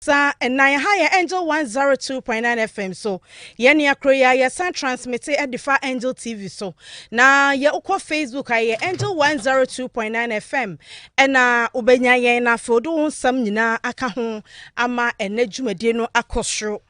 Sa and nine higher Angel 102.9 FM so yeni akroya ya san transmit at the Far Angel TV so na ye ukwa Facebook aye Angel 102.9 FM ena ubenya ye na fodo nsam nyina aka ho ama enadwumade no akosro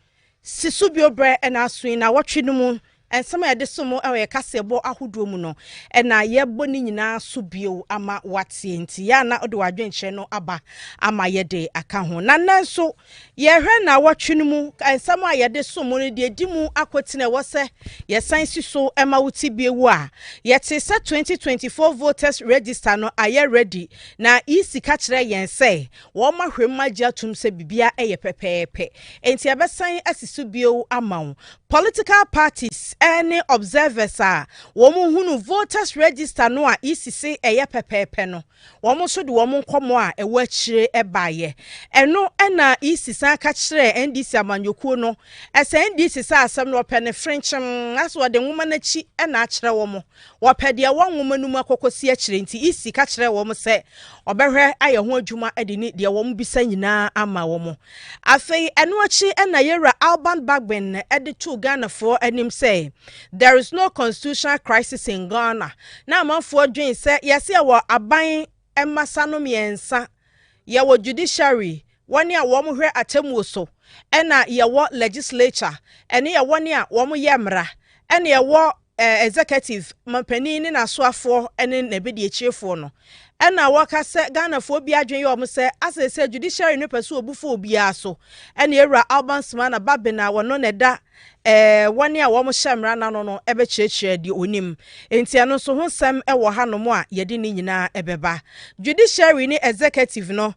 sisubio bre ena asu na wotwe no mu ensama yade somo ewe kasebo ahodo mu no ena yebo ni nyina so bio ama watie nti ya na ode wadwenche no aba ama yede aka ho na nanso ye hwe na wotwe no mu ensama yade somo no de dimu akotene wose ye sansi so ema wuti biewu a yete se 2024 voters register no aye ready na isi ka kire yen se wo ma hwemma gya tum se bibia eye pepepe enti abesan asisu bio ama political parties any observers are woman who voters register no a isi say eye pepepe no woman so de woman komo a ewa chire ebaye eno na isi san ka kire ndc amanyokuo no ese ndc sa asem no pene french aso de nwoma na chi na akire womo wo pede wo nwoma num akokosi akire nti isi ka kire womo se obehwe aye ho adwuma ade ni de womo bisa nyina ama womo afei eno achi na yera Alban Bagben ede to Ghana for anim say there is no constitutional crisis in Ghana. Na amanfo dwen say yesi wo aban emasa no miensa ye wo judiciary woni a wo mo hwe atemu so ena ye wo legislature ene ye woni a wo mo yemra ene ye wo executive mampani ni na soafo ene na be de chiefo no ena waka se Ghana fo bi adwen ye o mo se asese judiciary no pese obufo obi aso ene ewra Alban Smana Babena wono ne da wani a wo mo hyemra na no ebe chiechie di onim enti ano so ho sem wo hanom a yede ni nyina ebeba judiciary ni executive no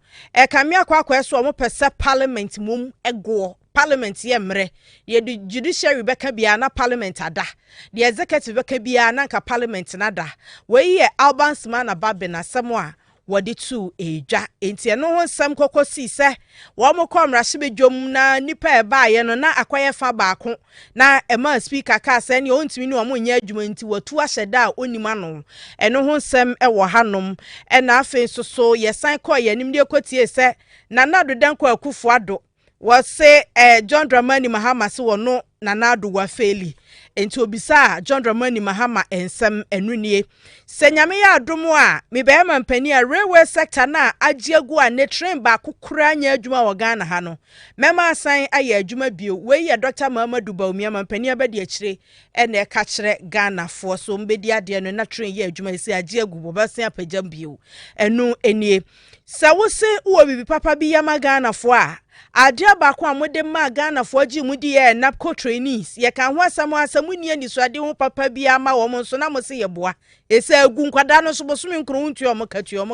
kame akwa so mo pese parliament mum ego parliament ye mre ye judiciary beka bia na parliament ada the executive beka bia na nka parliament na da we ye Alban Smana Babena semo a wodi tu eja enti eno ho nsam kokosi se wo mo komra hye bedwom na nipa e ba ye no na akwaye fa baako na ema speaker ka se ne ontimi ni wo mo nya adwuma nti watu ahyeda a onima no eno ho nsam e wo hanom e na afen so yesan ko ye nim de kotie se na nado danko akufo ado wo se John Dramani Mahama se wo no na nado wa feli enti obisa John Dramani Mahama ensem enunie senyame ya adomo a me be mampani a railway sector na agiegu a ne train ba kokura nya adwuma wo Ghana ha no mema asan aye adwuma bio we ye Dr. Mamadou Bawumia mampani abadi akire ene e ka kire Ghana fo so mbedi ade no na train ye adwuma si agiegu bo basan apagam bio enu enie sa wo se wo bibi papa bi yama Ghana fo a adia ba kwa mode ma Ghana fo agi mudi ye napco trainees ye kan ho asamu ni ani so ade ho papa bi ama wo mo so na mo se ye boa ese agu nkwada no so bosom nkro ntu o mo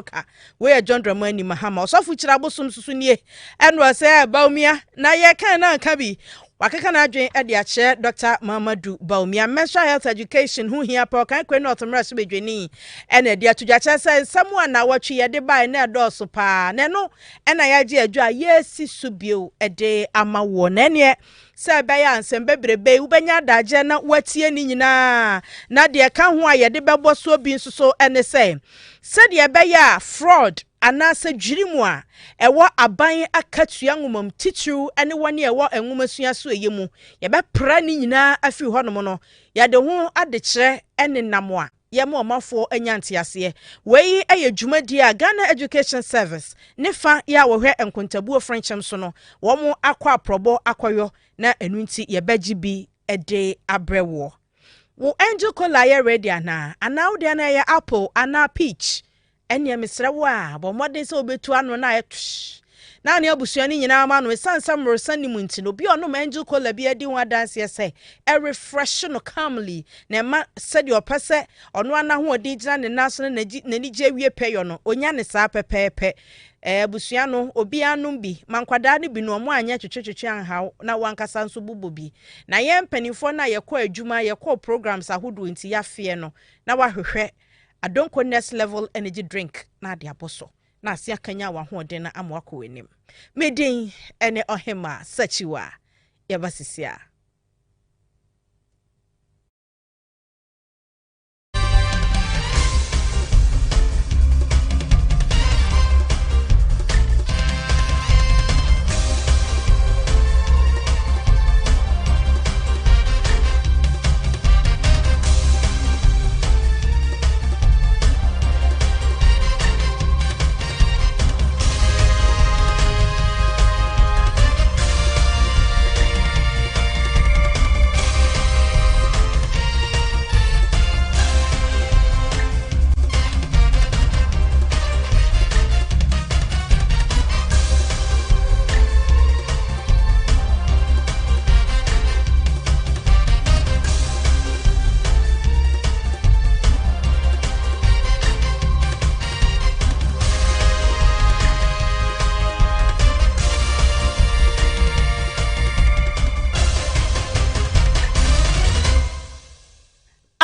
ka we John Dramani Mahama osofu kira bosom susu nie eno se Bawumia na ye kan na ka bi wakeka na adwen ade a che Dr. Mamadou Bawumia menstrual health education hu hia pa kan kwen no tomra so bedweni ene de atudwa che se samu na watwe ye de bai na do so pa ne no ena ya je adwa yesi subio ede ama wo na ne se be ya nsem bebrebe ubenya daje na watie ni nyina na de ka ho a ye de bebo so bi nso ene se de be ya fraud anasa dwirimu a ewo aban akatua ngomam titru ene woni ewo enwomasua so eyemu ye be pra ni nyina afi honom no ya de ho adekire ene namo a ye ma omafo anyantiase wei eye dwumadi a Ghana Education Service ne fa ya wo hwe enkontabuo Frenchem so no wo mo akwa probo akwayo na enunti ye beji bi ede abrewo wo Angel Cola ye ready ana wo de na ye apple ana peach enya mesrewo a bo modern se obetu ano na etsh na ne abusuani nyina ma no sansam rosani munti no bi ono Angel Cola bi edi ho dance say e refresh no calmly na ma said your pese ono ana ho odi gina ne naso na ni je wie peyo no onya ne sa pepepe abusuano obi anum bi mankwada ne bi no mo anya twetwetwe anhaw na wankasa nso bubo bi na ye mpanifo na ye kɔ adwuma ye kɔ programs ahodo nti ya fie no na wahwehwɛ adonko next level energy drink na de aboso na asia kanya wa hoden na amwako wenim medin ene ohema sachiwa yabasisia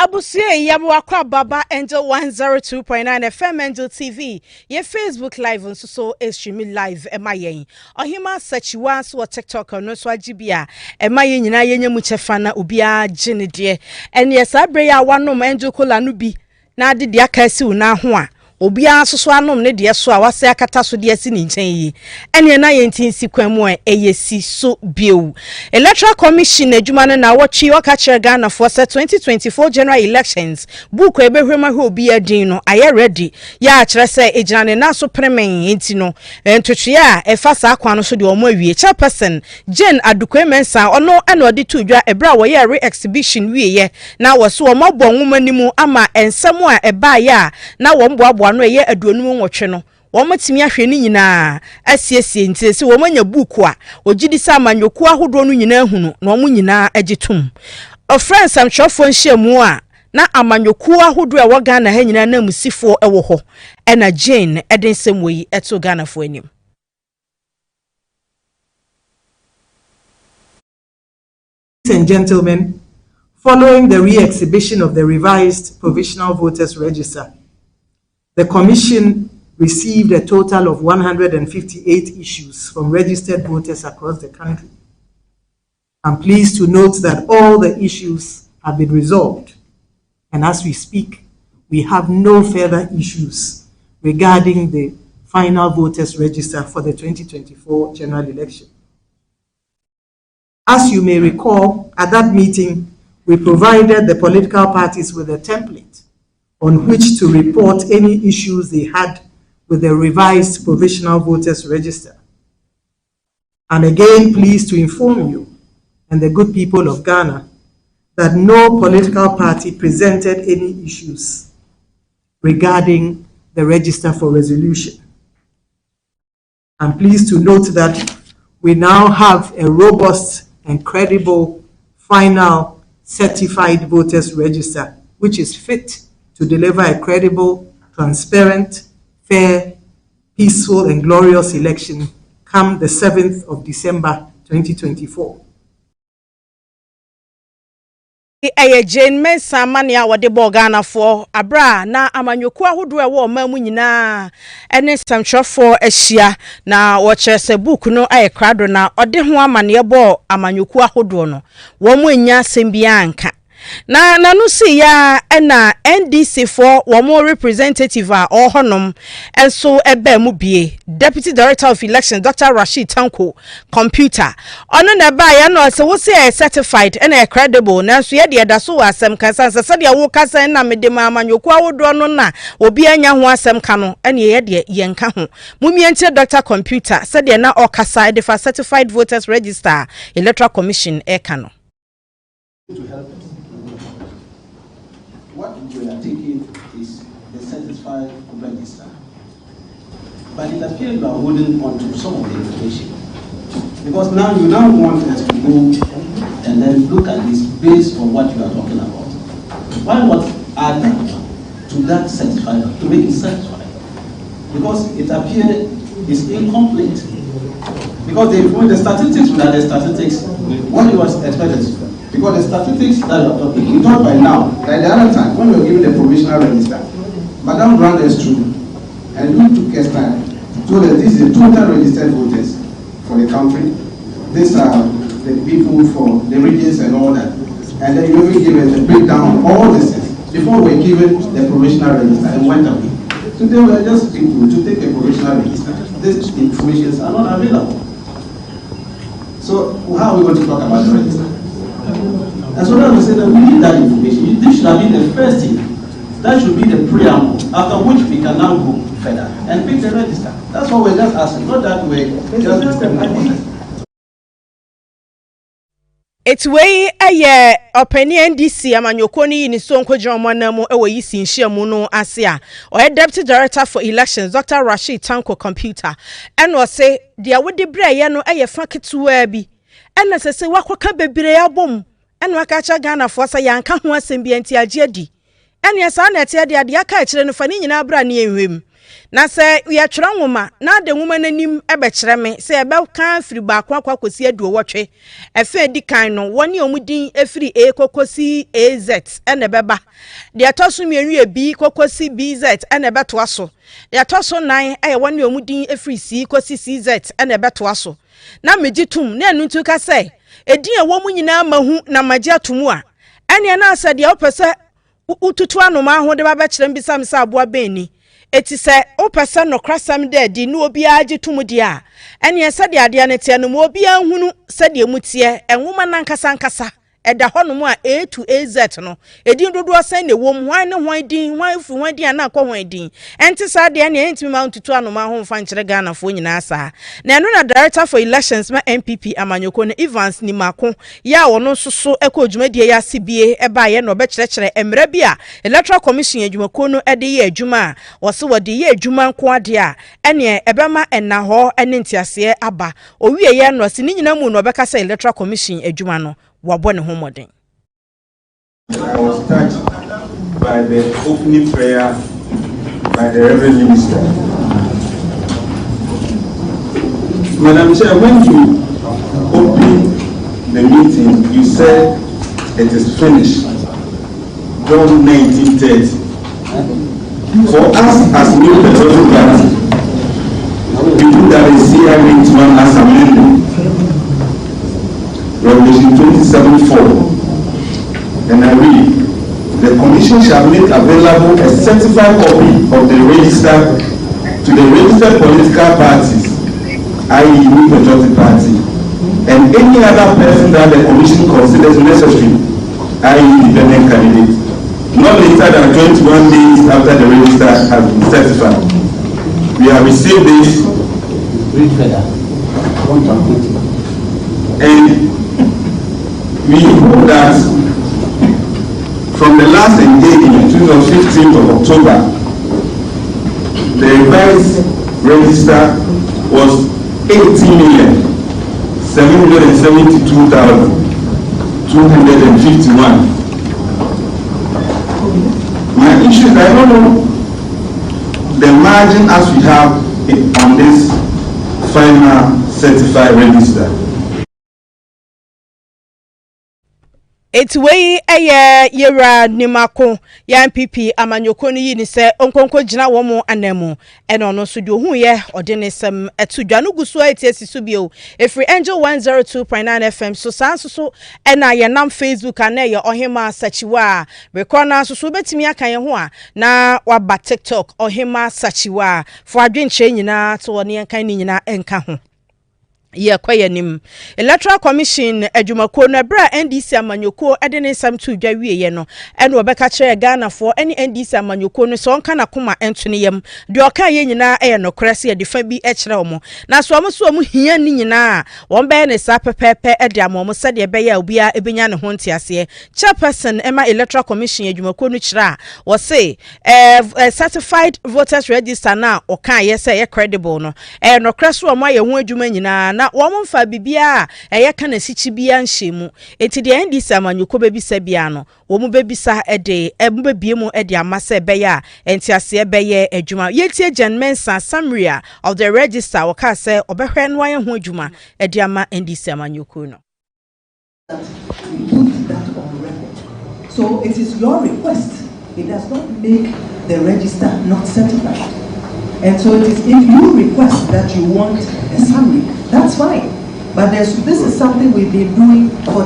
Abusie Yabuakwa Baba Angel 102.9 FM Angel TV. Ye Facebook Live on so streaming live emayen. Ohima search once or TikTok or no swajibia. Emayen yina yenye muchefana ubia jinidie. And yes, I bring ya one no Angel Kola nubi. Na di dia kasi una hua. Obia so anom ne de so a wase akata so de asi ni nchen yi ene na yentin si kwamu eyesi so biu Electoral Commission adwuma no na wochi oka kire Ghana for 2024 general elections book ebehwema ho obi adin no aye ready ya kire se ejina ne na so premen enti no entotwe a efa sa akwa no so de omo awie chairperson Jane Adukwemensa ono ene odi tudwa ebra wo ye re-exhibition wieye na wo so omo bo nwoma nimu ama ensem a eba ya na wo mbo no ye aduonum nwotwe no wo matimi ahwe ni nyina asiesie ntese wo manya buku a ogidi sa amanyoku ahodo no nyina hunu na wo nyina agitum friends am chofo nhyiamu a na amanyoku ahodo a wo Ghana ha nyina na musifo ewo ho ena Jane edensem wi eto Ghana fo anim. Ladies and gentlemen, following the re-exhibition of the revised Provisional Voters Register, the Commission received a total of 158 issues from registered voters across the country. I'm pleased to note that all the issues have been resolved, and as we speak, we have no further issues regarding the final voters register for the 2024 general election. As you may recall, at that meeting, we provided the political parties with a template on which to report any issues they had with the revised Provisional Voters Register. I'm again pleased to inform you and the good people of Ghana that no political party presented any issues regarding the register for resolution. I'm pleased to note that we now have a robust and credible final certified voters register, which is fit to deliver a credible, transparent, fair, peaceful, and glorious election come the 7th of December 2024. Jane Mensa mania wade bo Ghana for abra na amanyoku ahodo e wo mamu nyina ene stamchofo ahia na wo kyerese book no aye krado na ode ho amane bo amanyoku ahodo no wo mu nya sembia anka na no see ya na NDC for one representative or honom and so ebe mu bie Deputy Director of Elections Dr. Rashid Tanko computer ono na ba ya no se wo say certified and a credible na so ye de da so asem kasa se de wo kasa na mede ma amanyoku awodo no na obi anya ho asem ka no ene ye de ye nka ho mumiente Dr. Computer se de na o kasa de for certified voters register Electoral Commission e ka no. What we are taking is the certified register. But it appears you are holding on to some of the information. Because now you want us to go and then look at this based on what you are talking about. Why not add that to that certified, to make it certified? Because it appears it's incomplete. Because the statistics without the statistics, what you was expected. Because the statistics that you are talking, you thought by now, like the other time, when we were given the provisional register, Madam ran us through, and you took us time to show that this is the total registered voters for the country. These are the people for the regions and all that. And then you will give us a breakdown of all this before we were given the provisional register and went away. Today we are just people to take a provisional register. These informations are not available. So how are we going to talk about the register? And so that we say that we need that information. This should have been the first thing. That should be the preamble, after which we can now go further and pick the register. That's what we're just asking, not that we're just discriminating. It's way a openi NDC amanyoko ni ni so nkoje omana mu ewo yisi nhyiamu no ase a o Deputy Director for Elections Dr. Rashid Tanko computer and was say dia wodi breye no fa ketuwa bi ena sese wakoka bebire abom ena wakacha Ghana for say yanka ho asem bi anti age adi ena sa na ete ade aka kire no fa ni nyina bra ne enwem na se ya twera nwoma na de nwoma nanim ebekere me se ebe kan firi ba akwa kosi aduo wotwe efe di kan no woni omudin efiri A kokosi AZ ene beba de atoso mienu e B kokosi BZ ene beto aso de atoso 9 eye woni omudin efiri C kosi CZ ene beto aso na megitum na enu ntu ka se edin e wo mu nyina mahu na magi atomu a ene na asa de opese ututu anoma ho de ba bekere mbisa msa aboa beni eti se opese no krasam de di no obi agitum de a ene ese de ade ne tie no mo obi anhunu se de mutie enwoma nankasa nkasa eda honom a A to AZ no edin dodo asan ne wom hwan ne hwan din hwan fu hwan din na akọ hwan din enti sa de ne entimi ma ntutu anoma ho mfa nkire Ghana fo nyina sa na eno na director for elections ma MPP Amanyoko ne Evans ni mako ya wono soso ekọ adwumadie ya CBA eba ye no be kyerɛkyerɛ emra bi a Electoral Commission adwumako no ede ye adwuma wose wode ye adwuma nko ade a ene ebema enna ho ene ntiase aba owie ye no se ni nyina mu no beka sa Electoral Commission adwuma no wabone ho modern. I was touched by the opening prayer by the Reverend Minister. Madam Chair, when you opened the meeting, you said it is finished. John 19:30. For us as new patriotic party, we put that in CR81 as amended. Revelation 27:4. And I read, the Commission shall make available a certified copy of the register to the registered political parties, i.e. New Patriotic Party, and any other person that the Commission considers necessary, i.e. independent candidate, not later than 21 days after the register has been certified. We have received this. And we hope that from the last engagement, 15th of October, the revised register was 18,772,251. My issue is I don't know the margin as we have on this final certified register. It's way yera nimako ya MPP Amanyoko ni ni se onkonko gina wo mo anemu eno no so de hu ye odenesem etudwa no guso etiesi so bio efri Angel 102.9 FM so sanso ena ye nam Facebook ana ye ohema sachiwa rekona so betimi aka ye ho a na waba TikTok ohema sachiwa fo adwenche nyina to woni enkan ni nyina enka ho ye kwayanim Electoral Commission adwumako na bra NDC Amanyoko edene sam to dwa wieye no ene obeka kire Ghana for any NDC Amanyoko no so onka na koma entune yam de oka ye nyina no krase de fa bi kire omo na so omo so omo hia ni nyina won be ne sa pepepe ede amomo se de be ya obia ebenya ne ho ntiase chairperson ema Electoral Commission adwumako no kire a wo say certified voters register na oka ye say ye credible no no krase omo ye ho adwuma nyina na womfa bibia eye kana sichi bia nhemu eti de NDC Amanyoko bebisa bia no womu bebisa ede ebebie mu ede amase beya entiase beye adwuma yetie Jan Mensa summary of the register waka say obehwe no aye ho adwuma ede ama NDC Amanyoko no. Put that on record. So it is your request. It does not make the register not certified. And so it is, if you request that you want a summary, that's fine. But this is something we've been doing for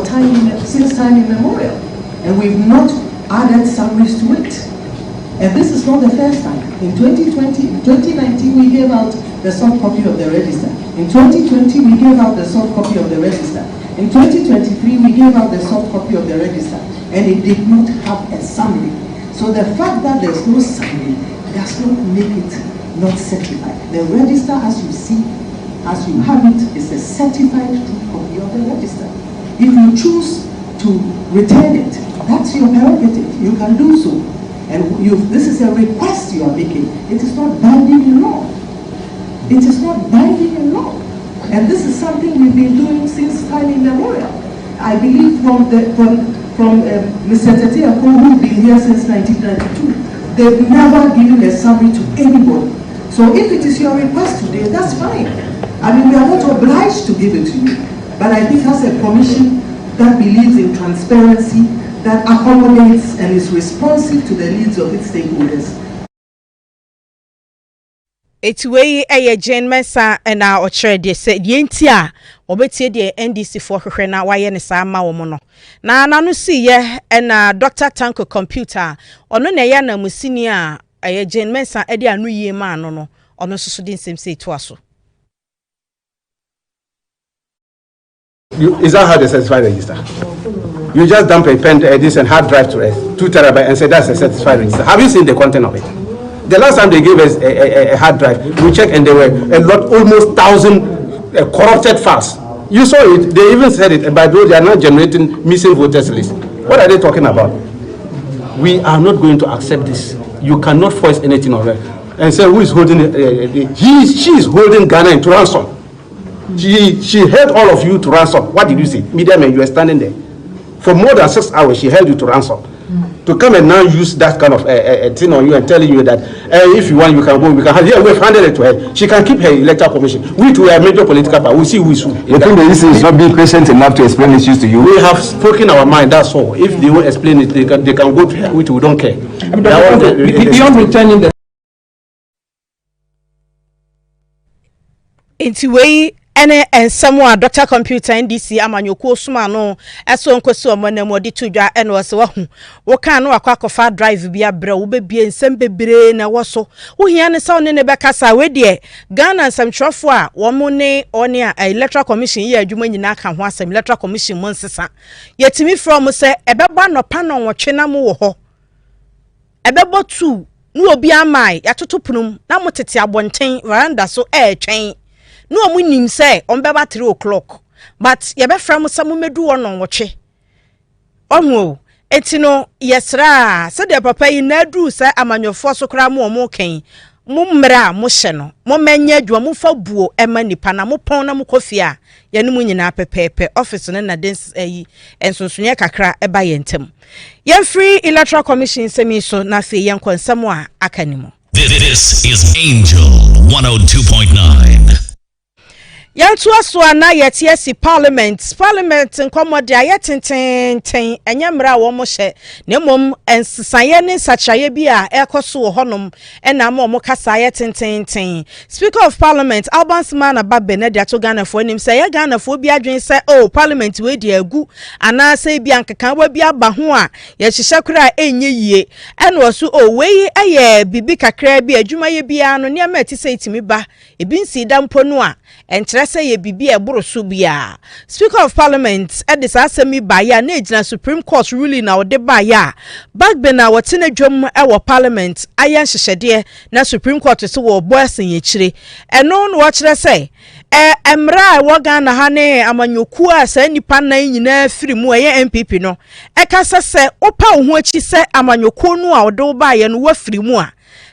since time immemorial. And we've not added summaries to it. And this is not the first time. In 2019, we gave out the soft copy of the register. In 2020, we gave out the soft copy of the register. In 2023, we gave out the soft copy of the register. And it did not have a summary. So the fact that there's no summary does not make it not certified. The register, as you see, as you have it, is a certified true copy of the register. If you choose to return it, that's your prerogative. You can do so. And this is a request you are making. It is not binding in law. It is not binding in law. And this is something we've been doing since time immemorial. I believe from Mr. Tete, who's been here since 1992, they've never given a summary to anybody. So if it is your request today, that's fine. I mean, we are not obliged to give it to you. But I think as a commission that believes in transparency, that accommodates and is responsive to the needs of its stakeholders. It's way a Jane Mesa and our trade said Yentia or better the NDC for her now. Why any Sama woman? Now, no see ye and Dr. Tanko computer or no Nayana Musinia a Jane Mesa Eddie and New Year man no or no so didn't seem say to us. Is that how they satisfy register? You just dump a pen, this and hard drive to a 2 terabyte and say that's a satisfied register. Have you seen the content of it? The last time they gave us a hard drive, we checked and there were a lot, almost 1,000 corrupted files. You saw it. They even said it. By the way, they are not generating missing voters list. What are they talking about? We are not going to accept this. You cannot force anything on her and say who is holding it. She is holding Ghana into ransom. She held all of you to ransom. What did you say? Media men, you were standing there. For more than 6 hours, she held you to ransom. To come and now use that kind of thing on you and telling you that if you want, you can go. We can have. Yeah, we've handed it to her. She can keep her electoral commission. We are a major political party. We'll see who is who. You think the issue is not being patient enough to explain issues to you? We have spoken our mind. That's all. If they won't explain it, they can go to her. We don't care. Beyond returning the Into way and someone Dr. Computer NDC amanyoko suma no eso nkoso omonam odi tudwa ene wose wahu wo kan no akwakofa drive bia bra wo bebie nsem bebre na woso wo hia ne sa one ne bekasa we de Ghana nsamtwofo a wo mo ne one a Electoral Commission ye adwuma nyina ka ho asem Electoral Commission mo nsesa yetimi from se ebeba no pa no wotwe na mo wo ho ebebo tu no obi amai yatoto punum na motete abonten veranda so twɛn no amu nim say on beba 3 o'clock but ye be from some medu on woche onwo etino yesra se de papa yi na du say amanyofo so kra mo ken mo mmra mo hye no mo manya adwa mo fa buo ema nipa na mo pon na mo Kofi a ye ne mo nyina pepepe office no na den yi ensonsonya kakra eba ye ntem ye free Electoral Commission semi so na fe ye nkonsam a akanimo. This is Angel 102.9. Yantu aswa na yetiesi parliament nkomode ayetenten enyemra wo mo hye na mom ensesaye ne sachaye bi a ekoso honom ena ma mo kasa ayetenten. Speaker of Parliament Albansman Ababe na dia to Ghana fo nim say ya Ghana fo bi adwen say oh parliament we dia agu ana say bi ankeka wa bi aba ho a ye hyehye kura enye yie ena so oh we eye bibi kakra bi adwuma ye bia no ne ma ti say timi ba ebi nsi da mpo no a entrese ye bibi eboro so bia. Speaker of Parliament at this asemi ba ya na ejina Supreme Court ruling na ode ba ya bagbe na wote na dwom ewo Parliament ayan hyehyede na Supreme Court so wo boasen ye kire eno no wo kire say emra wo Ghana ha ne amanyoku a sa nipa nan nyina firi mu eye MPP no ekasa se opa ho achi se amanyoku no a ode ba ye no wa firi mu a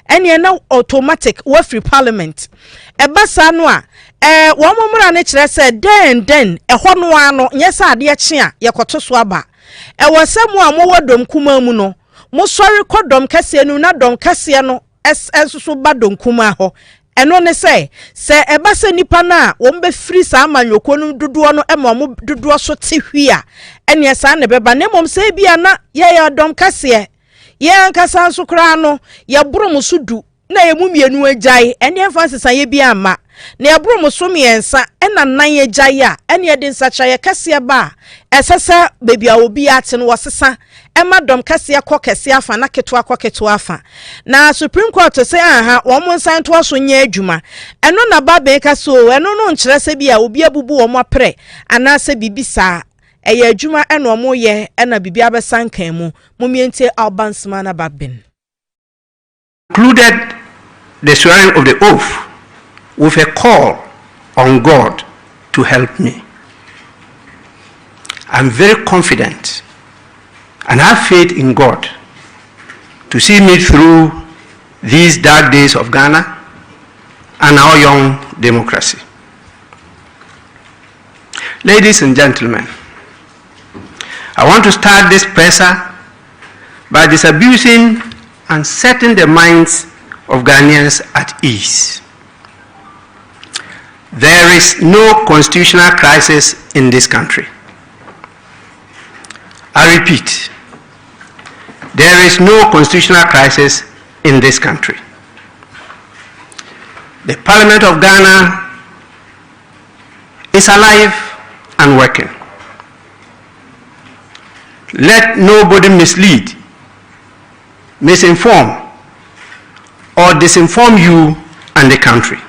ene na automatic wa firi Parliament ebasa no a wo momra ne kire se den ho no ano nyesa ade kye a yekoto so aba wo semu a mo wodom kuma mu no mo sori kodom kase nu na dom kase no ensusu ba dom kuma ho eno ne se ebasa nipa na wo mbe free sa amanyoko no dodo no ema mo dodo so te hwi a ene sa ne beba ne mom se bia na ye dom kase ye ankasa so kra no ye boro mo sudu na ye mumienu agyae ene emphasis ye bia ma na ye boro mo so miensa ena nan ye gyae a ene ye din sacha ye kase ba esesa baby a obi ate no wosesa ema dom kase akọ kase afa na keto akọ keto afa na Supreme Court say aha wo mo nsan to so nya adwuma eno na ba be kase o eno no nkyere se bia obi abubu wo mo apre ana se bibisa eye adwuma eno mo ye ena bibi abesankan mu momientie Albansman Ababe included the swearing of the oath with a call on God to help me. I'm very confident and have faith in God to see me through these dark days of Ghana and our young democracy. Ladies and gentlemen, I want to start this presser by disabusing and setting the minds of Ghanaians at ease. There is no constitutional crisis in this country. I repeat, there is no constitutional crisis in this country. The Parliament of Ghana is alive and working. Let nobody mislead, misinform, or disinform you and the country.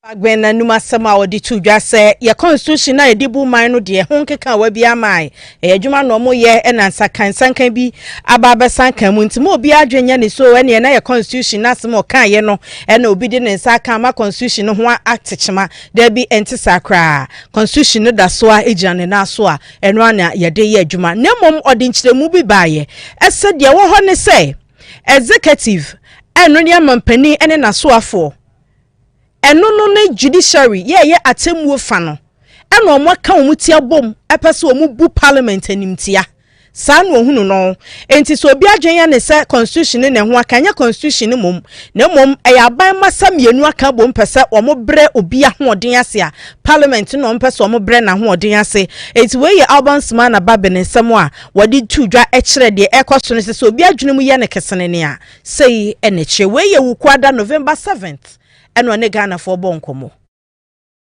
Agbena numa sama odi tudwa se ye constitution na edibu man no de ho nkeka wa bia mai adwuma no mo ye na nsakansankan bi aba sankan mu ntimo obi adwenya ne so ene na ye constitution na sem kan ye no na obi de ne nsa kan ma constitution no ho atechema da bi enti sakra constitution no da so a egiane na so a eno ana ye de ye adwuma na mom odi nkyeremu bi baaye ese de wo ho ne se executive eno ne amampani ene na so afo eno no ne judiciary ye atemmuo fa no eno mo ka omutia bom epese omu bu parliament animtia sa no ohunu no enti so obi adwenya ne se constitution ne ho akanya constitution mom na mom eyaban masam yenu aka bom pese omo bre obi ahoden ase a parliament no pese omo bre na ahoden ase enti we ye albansman na babene nsem a wodi tudwa ekire de ekoso ne se obi adwene mu ye ne kesene ne a sei eneche we ye wukwada November 7th and when Ghana for Bonkomo.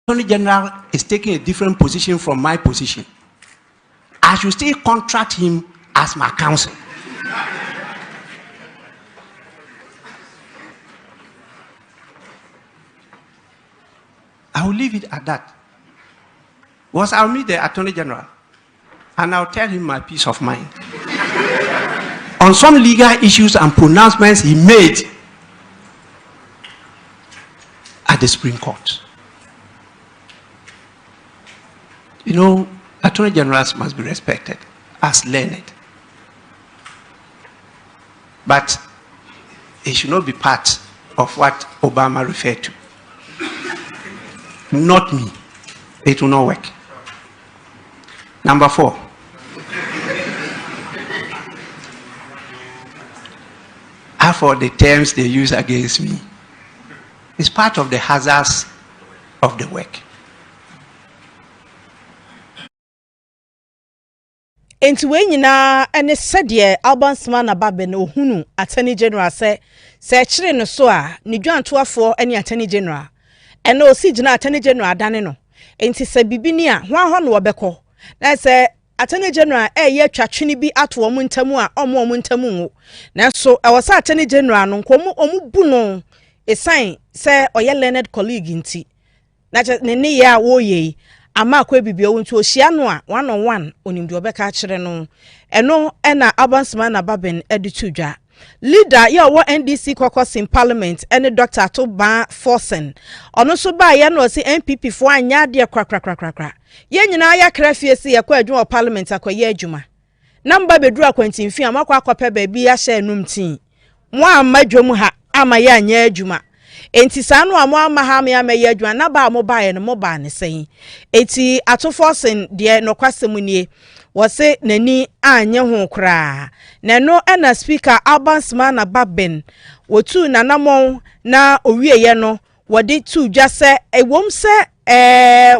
Attorney General is taking a different position from my position. I should still contract him as my counsel. I will leave it at that. Because I'll meet the Attorney General and I'll tell him my peace of mind. On some legal issues and pronouncements he made at the Supreme Court. You know, Attorney Generals must be respected as learned. But it should not be part of what Obama referred to. Not me. It will not work. Number 4. As for the terms they use against me, it's part of the hazards of the work. Enti we nyina ene sedie albansman na babe na ohunu Attorney General se kire no so a ne dwantoafo ene Attorney General ene osi gina Attorney General dane no enti se bibini a ho no obekọ na se Attorney General ye twatwene bi ato omo ntamu a omo ntamu ngo na so e wo se Attorney General no nkomo omu bu no esan se oye learned colleague nti na ne ya wo ye ama akwa bibia wontu ohia no a 1-on-1 onimde obeka kire no eno na abansman na baben editudwa leader ya wo NDC caucus in parliament ene Dr. Adoma Forsen ono so ba ya no se MPP fo anya de krakrakrakrakra ye nyina ya krafie se ye kwa adwuma parliament akoye adwuma namba beduru akwantimfi amakwa akope ba bi ya hye enumtin mo amadwom ha ama ya anya adwuma enti sanu amo ama ha me amaye adwuma na ba mo ba ye no mo ba ne sen enti ato Forsen de no kwasem nie wose nani anye ho kra na no na speaker abansman na baben wotu nanamon na owieye no wode tu dwase ewom se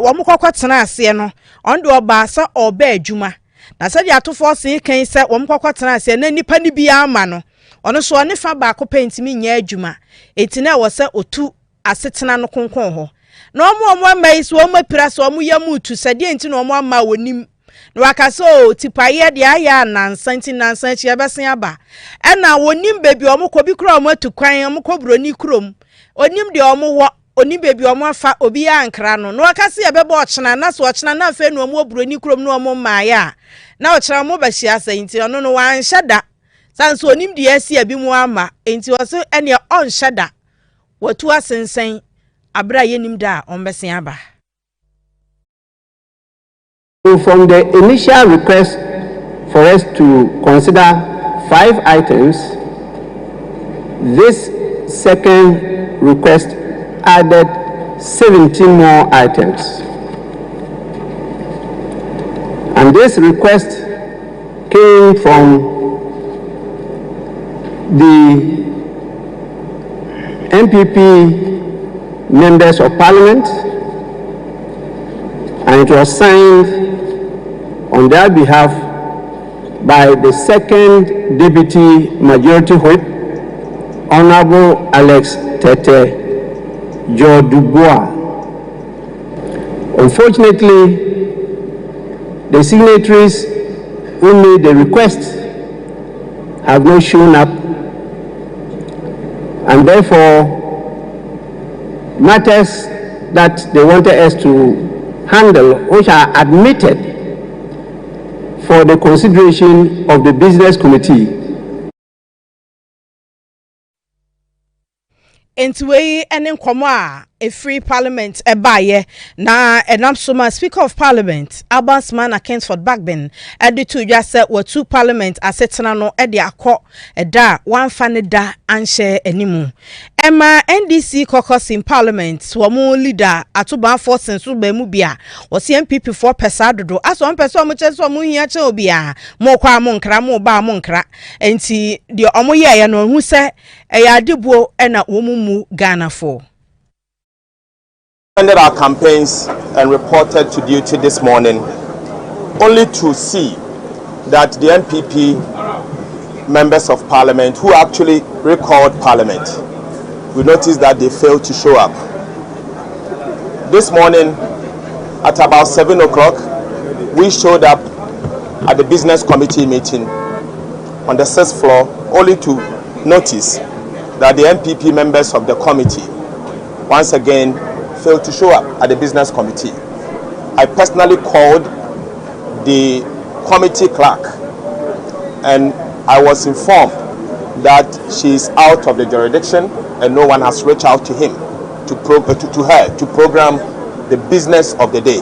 wo mkokotena ase no ondo oba sa oba adwuma na se de ato Forsen kan se wo mkokotena ase na nipa ni bia ama no ono so ne fa ba ko pentimi nya adwuma etina wo se otu asetena no konkon ho na omo amai so omo pira so omo yamutu se de enti na omo ama wonim no akaso tipaye de aya nansanti nansanti ebesen aba ena wonim bebi omo kobi kura omo atukwan omo kobroni krom onim de omo wo onim bebi omo afa obi ya ankra no akase ebebe ochena na so ochena na afa no omo obroni krom no omo maaya na ochera omo ba hia santi ono no wan hyada sanso onim de asi abi mu ama enti wose ene on hyada watu asensen abra yenim da ombesen aba. So from the initial request for us to consider 5 items, this second request added 17 more items. And this request came from the MPP members of Parliament, and it was signed on their behalf by the second Deputy Majority Whip, Honorable Alex Tete Jodubois. Unfortunately, the signatories who made the request have not shown up, and therefore matters that they wanted us to handle, which are admitted for the consideration of the Business Committee. Entiwe ene nkomo a free parliament ebaye na enam soma Speaker of Parliament Abansman Kensford Bagbin edi to just were two parliament asetena no edi akọ eda one fane da anhye animu Emma NDC caucus in Parliament swamu leader atuban force nso ba mu bia wose MPP for pesa dodo aso on pesa mo cheso mo hia che obia mo kwa mo nkra mo ba mo nkra enti de omo ye no hu se eya adebuo ena womumu Ghana for ended our campaigns and reported to duty this morning only to see that the MPP members of Parliament who actually recalled Parliament, we noticed that they failed to show up. This morning at about 7 o'clock, we showed up at the business committee meeting on the 6th floor only to notice that the MPP members of the committee once again failed to show up at the business committee. I personally called the committee clerk and I was informed that she is out of the jurisdiction and no one has reached out to him to her to program the business of the day.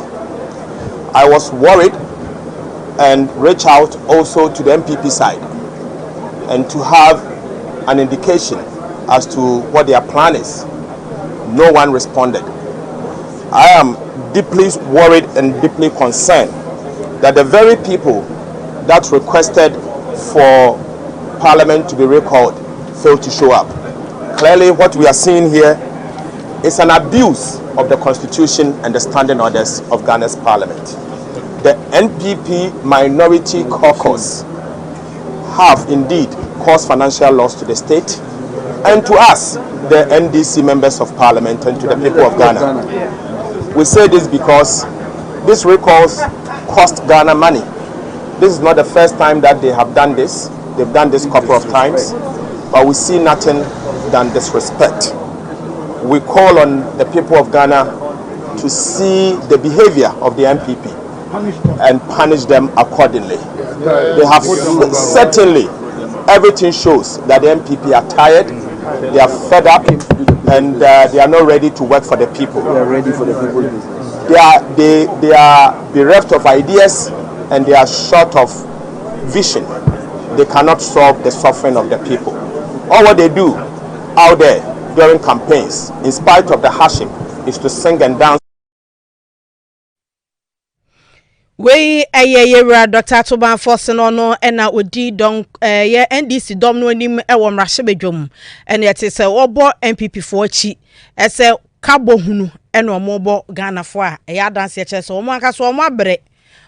I was worried and reached out also to the MPP side and to have an indication as to what their plan is. No one responded. I am deeply worried and deeply concerned that the very people that requested for Parliament to be recalled failed to show up. Clearly, what we are seeing here is an abuse of the Constitution and the standing orders of Ghana's Parliament. The NPP Minority Caucus have indeed caused financial loss to the state and to us, the NDC members of Parliament, and to the people of Ghana. We say this because these recalls cost Ghana money. This is not the first time that they have done this. They've done this a couple of times, but we see nothing than disrespect. We call on the people of Ghana to see the behavior of the MPP and punish them accordingly. They have certainly, everything shows that the MPP are tired, they are fed up, and they are not ready to work for the people. They are ready for the people. They are bereft of ideas and they are short of vision. They cannot solve the suffering of the people. All what they do out there during campaigns, in spite of the hardship, is to sing and dance. We yewra Dr. Atoban Force no na odi don ye NDC dom no nim e wo mrahye bedwom ene yete se obo MPP fo achi ese kabo hunu ene omobo Ghana fo a ya dance che se omo aka so omo abre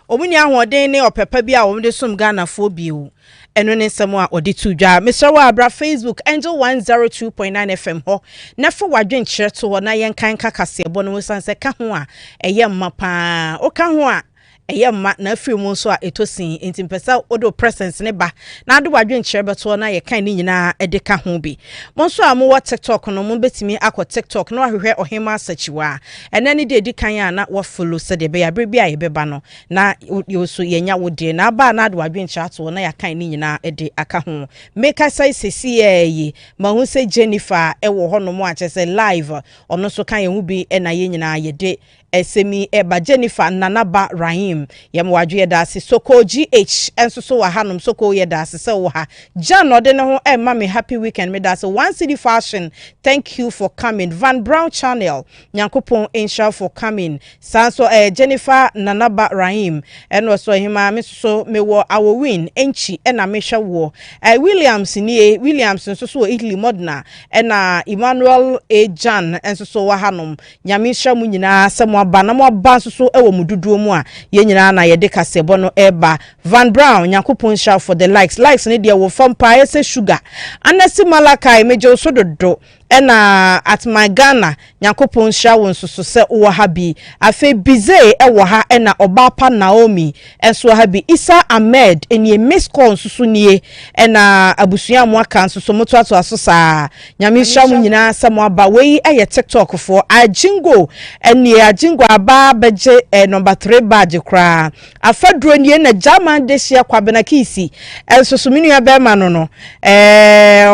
omuni ahoden ne opepa bi a omo de sum Ghana fo biu eno ne nsemo a odi tudwa Mr. wa abra Facebook Angel 102.9 FM ho na fo wadwen kire to ho na yen kan kakase ebo no sanse ka ho a eye mma pa o ka ho a Eyama na afiri mu nso a etosin enti mpesa odo presence ne ba na ade wadwen kyerbeto na ye kan ni nyina edeka ho bi monso a mo wa TikTok no mo betimi akọ TikTok no ahwehwe ohema asachiwa enani de edikan ya na wa follow se de be ya bre bia ye beba no na yoso yenya wode na aba na ade wadwen kyato na ya kan ni nyina ede aka ho make sai sesi ye ma hu se Jennifer ewo hono mo achese live ono so kan ye hu bi na ye nyina ye de esemi eba Jennifer nanaba Rahim Rahim yam wadwe dase Soko GH enso so wa hanom Soko ye dase se wo ha Jan ode ne ho mama happy weekend me dase One City Fashion thank you for coming Van Brown Channel Nyankopon insha for coming Sanso Jennifer Nanaba Rahim eno so hima me so me wo awo win enchi na me hwe wo Williams ni Williams nso so Italy Modena na Emmanuel A Jan enso so wa hanom nyame hwa mu nyina se mo aba na mo aba nso so ewo mududuo mu a ye nyina na ye de kasebo no eba Van Brown Nyankopon shout for the likes ne de wo fam pa ese sugar anasi Malakai meje so dodo ena at my Ghana Nyankopon shout nso so se wo ha bi afe bize ewo ha ena Obapa Naomi enso ha bi Isa Ahmed eni miss call nso so nie ena abusua mu aka nso so moto ato aso saa nyame hwa mu nyina se mo aba we eye TikTok for ajingo eni ajingo aba beje number 3 badge kra afaduro nie na German desia kwabena kisi enso so minu ya be ma no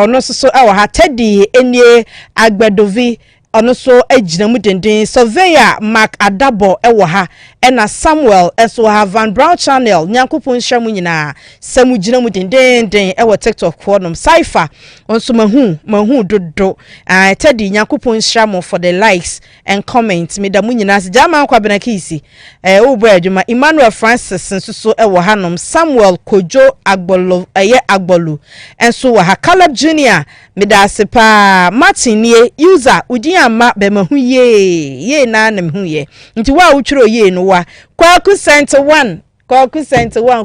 ono so ewo ha Teddy eni agbedovi ono so agina mu denden surveyor Mark Adabo ewo ha ena Samuel enso ha Van Brown Channel Nyankopon hwa mu nyina samu gina mu denden ewo TikTok for nom Cypher onso mahu dodo Teddy Nyankopon hwa mo for the likes and comments me da mu nyina se jama kwa bena kisi obo adwuma Emmanuel Francis enso so ewo ha nom Samuel Kojo Agbolo Agbolu enso wa ha Caleb Junior me da sepa Martin nie user udi ama be mahu ye na na mahu ye nti wa utwiro ye no wa kwaku center 1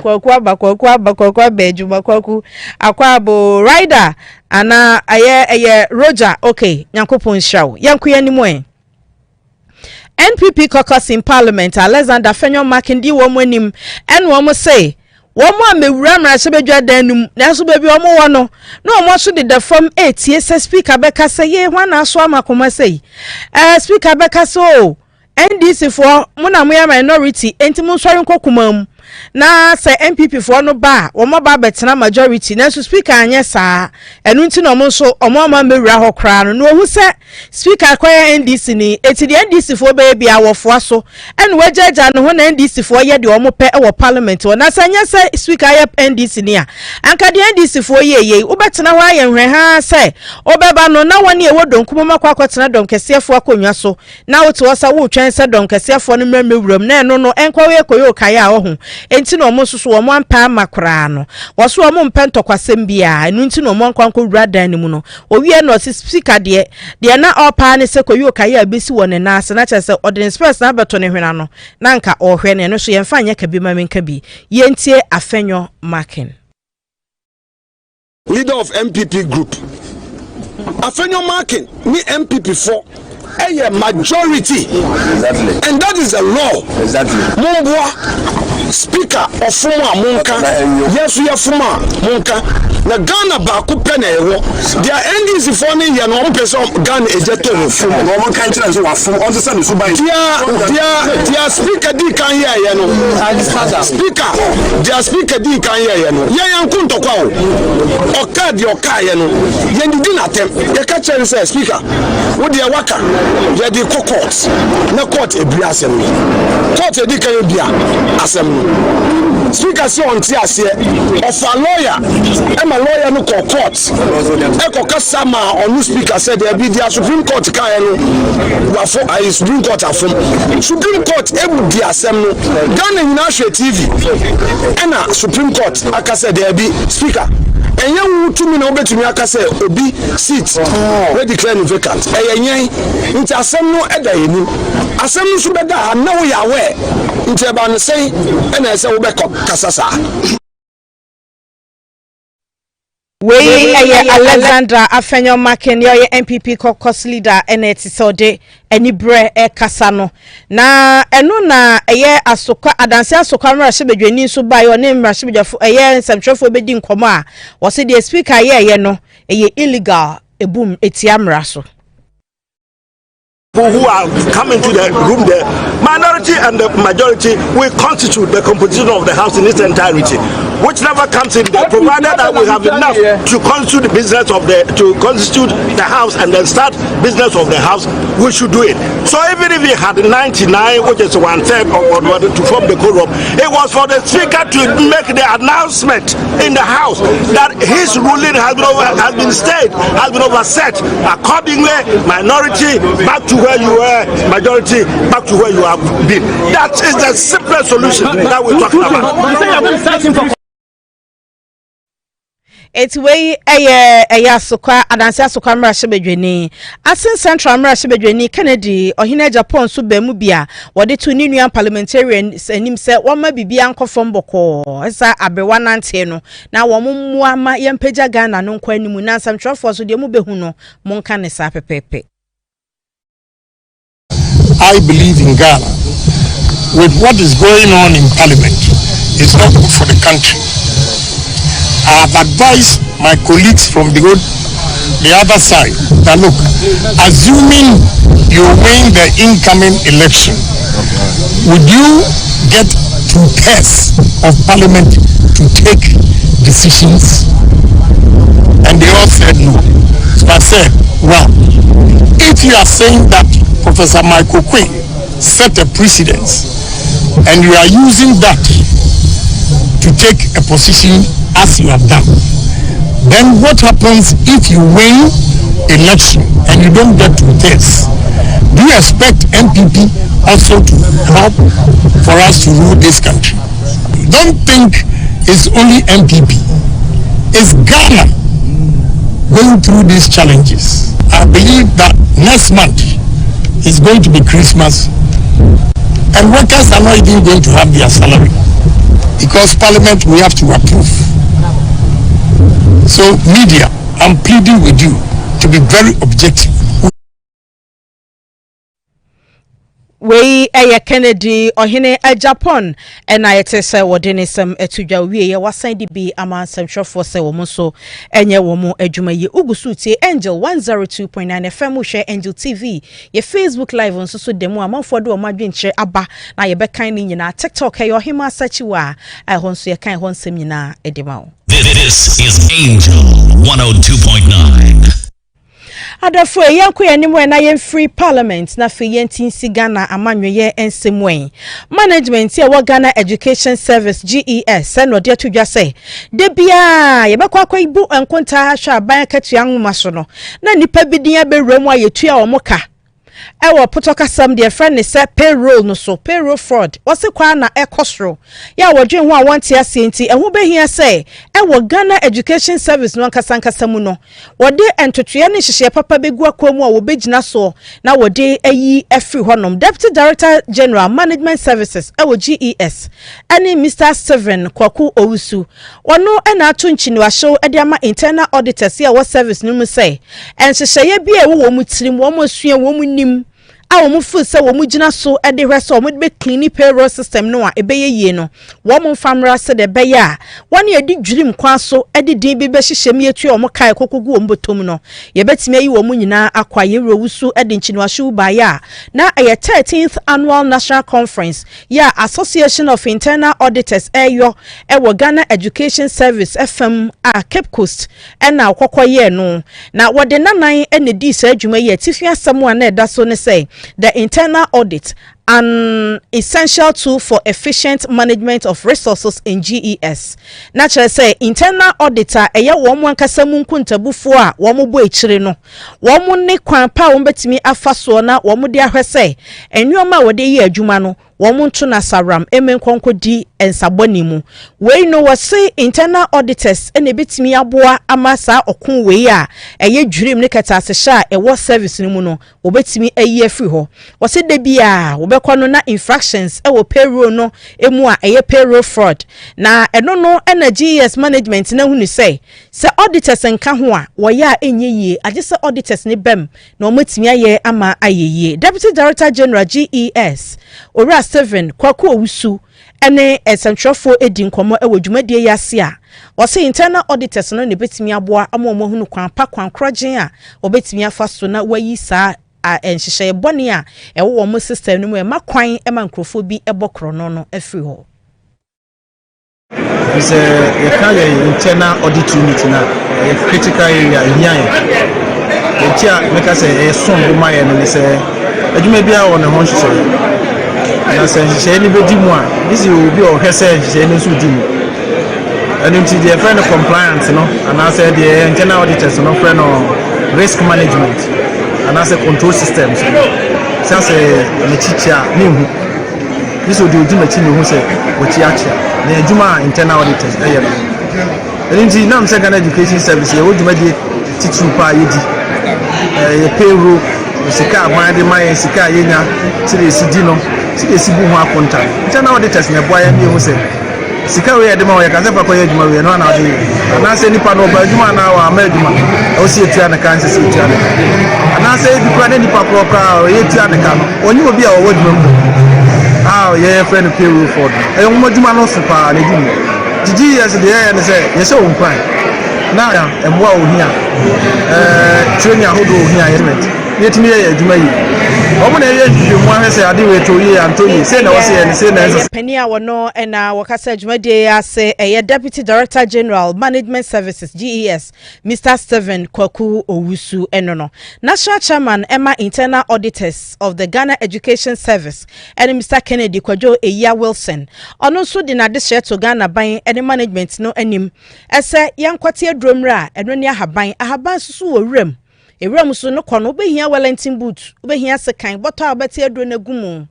kwaku aba bedwuma kwaku akwabo rider ana aye Roger okay Nyankopon show yanku yanimo NPP caucus in Parliament Alexander Fenyo Makindi wo monim en wo say Womo amewura mrasebedwa danum na so bebi omo wo no na omo so de the form 8 yes speaker beka say ye hwana aso amakoma say speaker beka so NDC for muna moya minority enti mo sori nkokumam na say MPP for no ba womo ba betena majority na so speaker anye saa enu nti no mo so omo ma mewura ho kra no ohu say speaker kwaya NDC ni eti de NDC for be bia wofo aso enu wajaja no ho na NDC for ye de omo pe e wo parliament wo na sanya say speaker ye NDC ni a anka de NDC for ye wo betena ho aye hwe ha say obeba no na woni e wodonkumo makwa kwatena dom kesefo akonwa so na wo to wasa wo twen say dom kesefo no mewuram na eno no enko we koyo kaya wo ho enti no mo soso wo mo ampa makra no wo so wo mo mpento kwasem bia enu enti no mo nkwanko wura dan ni mu no owie no speaker de na opa ne se koyo kaya abesi wo ne na ase na chese ordinance press na beto ne hwena no na nka ohwe ne no so ye mfa nya ka bi ma menka bi ye ntie Afenyo Makin leader of MPP group Afenyo Makin ni MPP for a majority. Exactly. And that is a law. Exactly. Mumbwa speaker of Fuma Munka. Yes, we are Fuma Munka. Na Ghana ba kupene ewo. Dia NDC for ni ya no person Ghana ejeto Fuma. No one country so wa Fuma. On the sun so by. Dia speaker di kan here ya no. Speaker. Dia speaker di kan here ya no. Ya yankunto kwa o. Oka di oka ya no. Ye ndi na tem. Ya ka chere say speaker. Wo dia waka. Ya di court na court ebia asem court edi kan ebia asem speaker say on ti ase of a lawyer a lawyer no court e ko kasa ma on speaker said there be the Supreme Court kan no wa for I Supreme Court afom Supreme Court ebu di asem no Ghana nyina hwe TV na Supreme Court aka said there be speaker enye wu tumi na obetumi aka say obi seat we declare vacant enye nti asem no eda yenu asem no so beda na wo ya we nti eba no say na say wo be kasasa we Alexander Afenyo Makin your MPP caucus leader eneti sode enibre kasa no na eno na asoka adanse asoka mrahye bedwani so ba yo ne mrahye bedwafo nsɛmtwerɛfo bedi nkomo a wo se the speaker no illegal ebum etiamra so people who are coming to the room there, minority and the majority will constitute the composition of the House in its entirety, which never comes in there, provided that we have enough to constitute the business of the House and then start business of the House. We should do it. So even if we had 99, which is 1/3 to form the quorum, it was for the Speaker to make the announcement in the House that his ruling has been stayed, has been overset. Accordingly, minority back to where you were, majority back to where you have been. That is the simplest solution that we're talking about. It's way a yasuka and ansasuka mrashebedweni. Asin Central mrashebedweni Kennedy or Hine Japan Subemubia, what the two Union Parliamentarians and him said, one may be Bianco from Boko, as I abewan anteno. Now, one muama yampeja Ghana, no queni munansam truffles with the Mubehuno, Monkane Sapepe. I believe in Ghana. With what is going on in Parliament, it's not good for the country. I have advised my colleagues from the other side that look, assuming you win the incoming election, would you get 2/3 of Parliament to take decisions? And they all said no. So I said, well, if you are saying that Professor Michael Quay set a precedence and you are using that to take a position as you have done, then what happens if you win election and you don't get 2/3? Do you expect MPP also to help for us to rule this country? Don't think it's only MPP. It's Ghana going through these challenges. I believe that next month is going to be Christmas and workers are not even going to have their salary because Parliament we have to approve. So media, I'm pleading with you to be very objective. We Kennedy or Hine a Japan and I say wadene some etuja we was signed be a man some short for say womoso enye womo ejuma ye ugusuti Angel 102.9 FM share Angel TV ye Facebook live on so demo amanfo do omadwenche aba na ye bekan ni nyina TikTok e yo hima sachiwa I honso ye kan honsem nyina edema. This is Angel 102.9. Adafo yanko yanimwe na yen free parliament na fe yentin si Ghana amanweye ensemwen management ya wa Ghana Education Service GES no de atudwa se de bia ye bekwa kwa ibu enkonta ha hwa ban katua nwoma so no na nipa bidin aberemu ayetua omoka ewo potoka sam de friend ne say payroll no so payroll fraud wose kwa na ekosro ya wodwen ho a wonte asenti eho behia say ewo Ghana Education Service no ankasanka mu no wode entotoya ne hyehye papa begu akomu a wobegina so na wode ayi afri honom Deputy Director General Management Services ewo GES ani Mr. Steven Kwaku Owusu wono na atonchi no ahyew ade ama internal auditors ya wo service no mu say enhyehye bia ewo wo mutirim wo mosua wo munim a wo fu se wo mugina so e de hwese wo be clean payroll system no a ebeye yie no wo mo famra se de be ya woni edi dwirim kwa so e de din bi be hyehyem yetu wo kai kokogu wo mbotom no ye betime yi wo munyina akwa ye Owusu e de nchinu ahyew ba ya na a 13th annual national conference ya Association of Internal Auditors eyo e wo Ghana Education Service FM a Cape Coast e na akokoye no na wo de nanan e ne di sa adwuma ye tifia samu na eda so ne say the internal audit, an essential tool for efficient management of resources in GES. Naturally say internal auditor eya womo ankasa mu nkuntabufo a womo bo echire no. Womo ne kwan pa wo betimi afaso na womo de ahwese enwoma wode yi adwuma no womo nto na saram emenkonko di ensaboni mu. We no wose internal auditors ene betimi aboa amasa okun we a eye dwirim ne katase sha e wo service no mu no wo betimi ayi afri ho. Wose de bia wo bekono na infractions ewo payroll no emu a eye payroll fraud na eno no GES management na hunu say se auditors nka ho a wo ya enye yie age se auditors ne bem na o matimi aye ama ayeye. Deputy Director General GES Ora 7 Kwaku Owusu ene esentrofo edi nkomo ewo dwumadie yase a wose internal auditors no ne betimi aboa amomo hunu kwan pa kwan krogen a obetimi afa so na wayi saa enhyehyɛ bɔne a ɛwɔ wɔn system no mu ma kwan ma nkrofo bi ɛbɔ krono no afiri hɔ. It's a internal audit unit now, a critical area in Yan. The chair make us a song of my and say, you may be on the horse. And I say, anybody more. This will be or her say, she knows who did. And into the friend of compliance, and I said the internal auditors, friend of risk management, and I said control systems. So I say, teacher, this will do the team who say, what you actually, the Juma internal auditors. And into now, second education service, you would make it teaching by a payroll, Sika, my Sika, Yena, Sidino, Sibu Contact. Internal auditors, and a boy, and you say. Sika we Adoma we can say for Juma we no na dey and I say nipa no ba Juma na wa ma Juma o si etua na kan se etua na and I say nipa na nipa pro kra o etua na kan onyi obi a wo Juma ah ye friend payroll for e mo Juma no so pa na Juma gigi yes dey and say ye say on kwan na ya emwa o hia training ahodo o hia element yetimi ye Juma yi omo na ye hwe mo ahese ade we to yi Anthony say na wo say na say na Penia wono ena wakasa Dwumade ase Deputy Director General Management Services GES Mr. Stephen Kwaku Owusu enono National Chairman Emma Internal Auditors of the Ghana Education Service and Mr. Kennedy Kwajo Eya Wilson ono so di na de share to Ghana ban and management no anim ese yankwati adromra eno ne ahaban susu wo wrem ewrem so no kono obehia Wellington boot obehia sekan boto abati adro na gumu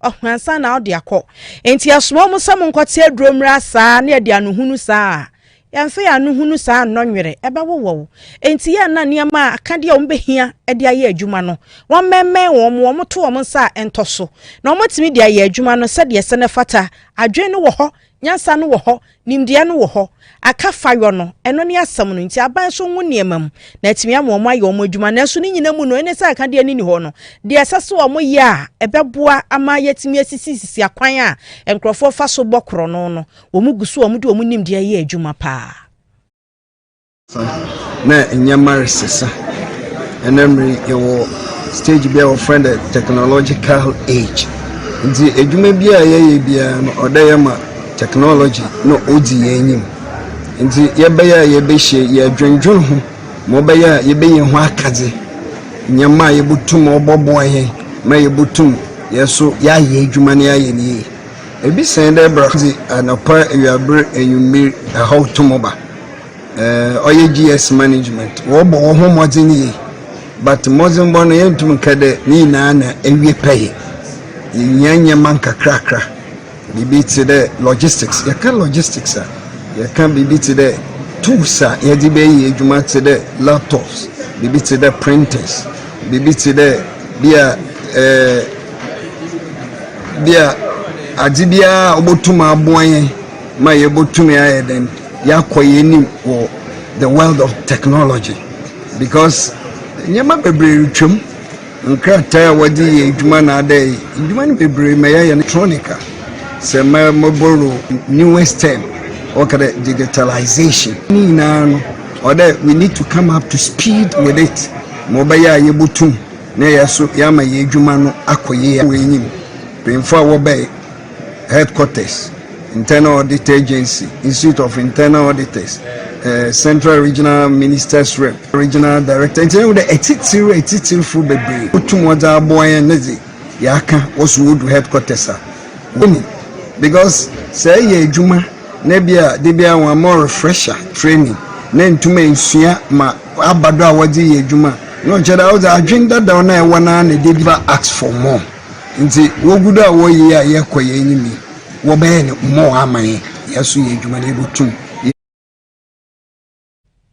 ohwansa na odi akọ enti asoma mu sam nkwati adromra saa na de anuhunu saa yamfe ya anuhunu saa nnonwere ebewowo enti ya na niam akade a ombehia de aye adwuma no won memme won to won nsa entoso na omotimi de aye adwuma no se de sene fata adwen no wo ho nyansa no wo ho nimdia no wo ho aka fayo no eno ne asam no nti aban so nwu niemam na atimi amom aye omo adwuma na so ni nyina mu no ene sa aka de ani ni ho no de asase omo ye a ebeboa ama yatimi asisi akwan a enkrofo fa so bokro no omu gusu omu de omu nimdia ye adwuma pa na enyamare sesa enemri yewo stage be our friend technological age nti adwuma bia ye bia no odayama technology no odi yenyim nti yebeya yebehye yedwendwon ho mobeya yebeye ho akadze nyama yebutum oboboye ma yebutum yeso ya ye adwuma ne aye ne ebi sende brazi anapa ewiabre enyumir ahotomoba oye GS management wo bo ho modini but modern bono yentum kade ni na ewie paye nyanya manka krakra bibi to the logistics you can logistics you can bibi to the tools you di be adwuma to the laptops bibi to the printers bibi to the bia adibia obotuma aboyen ma yebotuma ayeden yakoye nim for the world of technology because nyama bebre retwam nkrata wadi adwuma na adai adwuma no bebre ma ya electronica se ma moboro newest term or digitalization ni na no or that we need to come up to speed with it mobaya yebutum na yaso yama ye adwuma no akoye wenyim before wo bay headquarters internal audit agency institute of internal auditors central regional ministers rep regional director internal the etitiru full bebre utum waza boy nezi yaka was wood headquarters because say ye adwuma na bia de bia one more refresher training na ntuma nsua ma abado a wadi ye adwuma no cheda o za agenda da na e wana na de bia ask for more nti wogudo a wo ye a ye koye nyimi wo be ne mo amaye yeso ye adwuma na ebutum.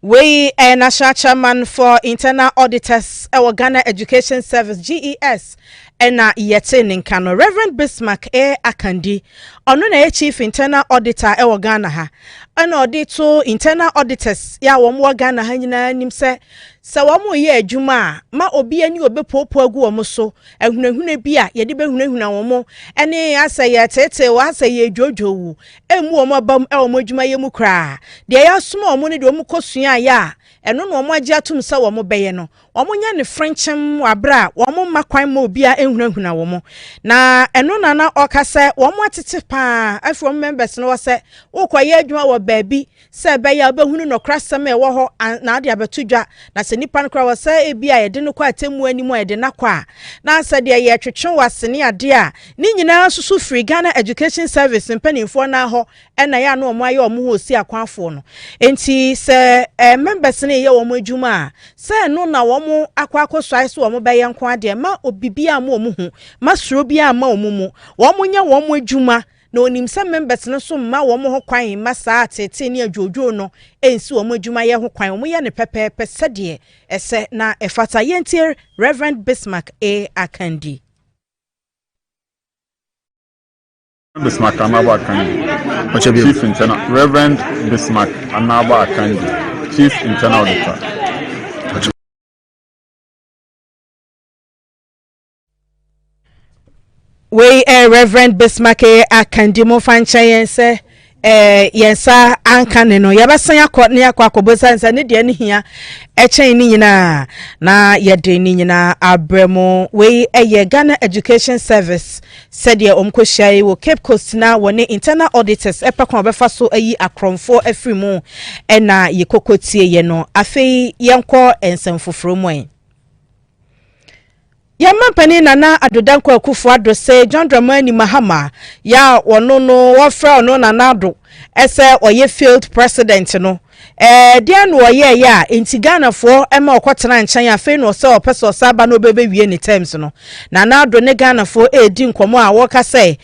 We are National Chairman for Internal Auditors, our Ghana Education Service, GES, and yete ninkano Reverend Bismarck Akandi, onuna Chief Internal Auditor, our Ghana ha, and audit to Internal Auditors, ya wamwa Ghana ha nyina nim se sɛ wɔn yɛ adwuma ma obi ani obepopo agu wɔn so ehunahuna bi a yɛde behunahuna wɔn ɛne asɛ yɛ tete wɔ asɛ yɛ dwodwowu emu wɔn abam wɔn adwuma yɛ mu kraa deɛ yɛasoma wɔn ne deɛ wɔn kɔsua ayɛ a ɛno no wɔn agye atum sɛ wɔn bɛyɛ no wɔn nya ne frenchim wabra wɔn ma kwan ma obi a ehunahuna wɔn na ɛno na ɔkasa wɔn atete paa afi wɔn members no wɔsɛ wokɔyɛ adwuma wɔ baabi sɛ bɛyɛ obehunu no krasɛm ɛwɔ hɔ na ade abeto dwa na sɛ nipa no kra wɔsɛ ebi a yɛde no kɔ atemu anim a yɛde nakɔ a na sɛ deɛ yɛtwetwe wasene ade a ne nyinaa susu free Ghana Education Service mpanimfoɔ na hɔ ɛna yɛ ano ɔmo ayɛ ɔmo ho osi akwanfoɔ no enti sɛ members ne yɛ ɔmo adwuma a sɛ no na ɔmo akɔakɔsoa so ɔmo bɛyɛ nko ade ma obibi a mo ɔmo hu ma suro bi a ma ɔmo mu ɔmo nya ɔmo adwuma na onim sɛ members no so ma wɔn ho kwan ma saa tete ne adwodwo no ensi wɔn adwuma yɛ ho kwan wɔn yɛ ne pɛpɛɛpɛ sɛdeɛ ɛsɛ na ɛfata yɛntie Reverend Bismarck A. Akandi. Bismarck Anaba Akandi, Chief Internal Reverend Bismarck Anaba Akandi, Chief Internal Auditor. We Reverend Bismarck Akandi mo fancha yense yensa ankane no yabasan akọ ne akwakobosa nsa ne de ne hia echen ni nyina na yede ni nyina abremo we Ghana Education Service said ye omkohia wo Cape Coast na woni internal auditors epekon obefa so ayi akromfo afrimu na yekokotie ye no afei yenko ensamfoforo mo Yamma pani nana adodanko akufo ado say John Dramani Mahama ya wono no wofra ono nana ado ese oye field president no dia no oye ya enti Ghana fo ema okotena nchan afi no se opese osaba no bebe wie ni terms no nana ado ne Ghana fo edi nkomo a wo ka say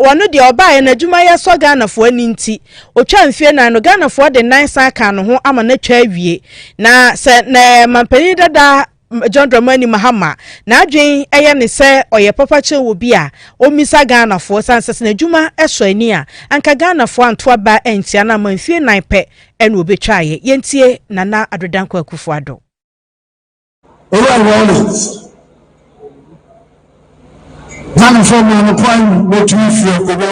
wono de oba ye na dwuma ye so Ghana fo ani nti otwa mfie na no Ghana fo de 9 saka no ho ama na twa awie na se na mampani dada John Dramani Mahama na adwen eye ne se oye papa che wo bia o misa Ghana fo sanse na dwuma eso ani a anka Ghana fo anto aba entia na manfie nan pe ene obetwa ye yentie nana adodanko akufo ado Ghana fo mo no kwan mo tumi fie ko be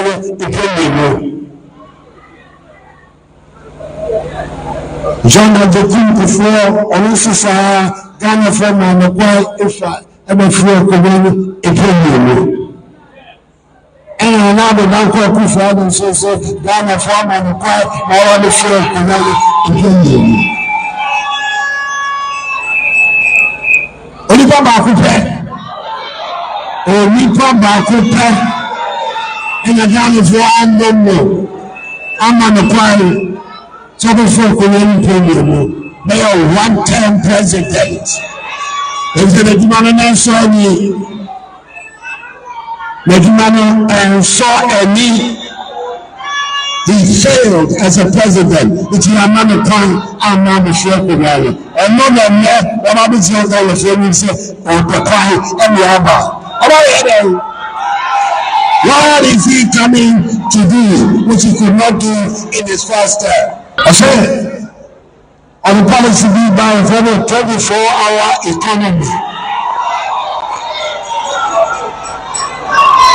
ipele John Dramani Kufo onisisa Ghana from on quite if I ever flew a community, a premium. And another Banco Kufo and so Ghana from on quite more on the floor a premium. Oliver Bakupe, Oliver Bakupe, and the Ghana for unknown. I'm on the quite so before community premium. They are one-term presidents. If the Medjumano saw me, Medjumano saw a need, he failed as a president. It's a man of time, I'm not a sure for that. And no one there, when I was young, I was saying, or Papai, and the other. What is he coming to do, which he could not do in his first term? I said, on the policy be by for the 24-hour economy.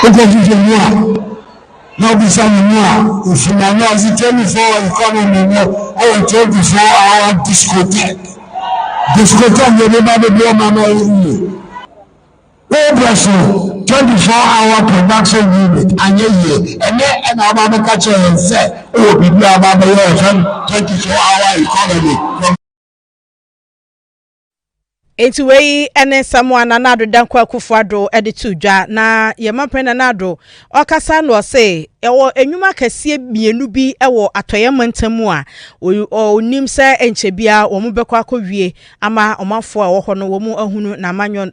Because you can know, now be some more. If you know the 24-hour economy, or 24-hour discotheque. Discotheque, you never blow my mind. Oh, 24-hour production unit, and and our mama catcher and said, oh, we do about 24-hour economy. Enti wei ene someone anado danko akufo ado editu dwa na yemapre nanado okasa no se ewo enwuma kase mienu bi ewo atoyemantamu a onim se enchebia wo mu bekọ akọwie ama omafo a wo ho no wo mu ahunu na manyo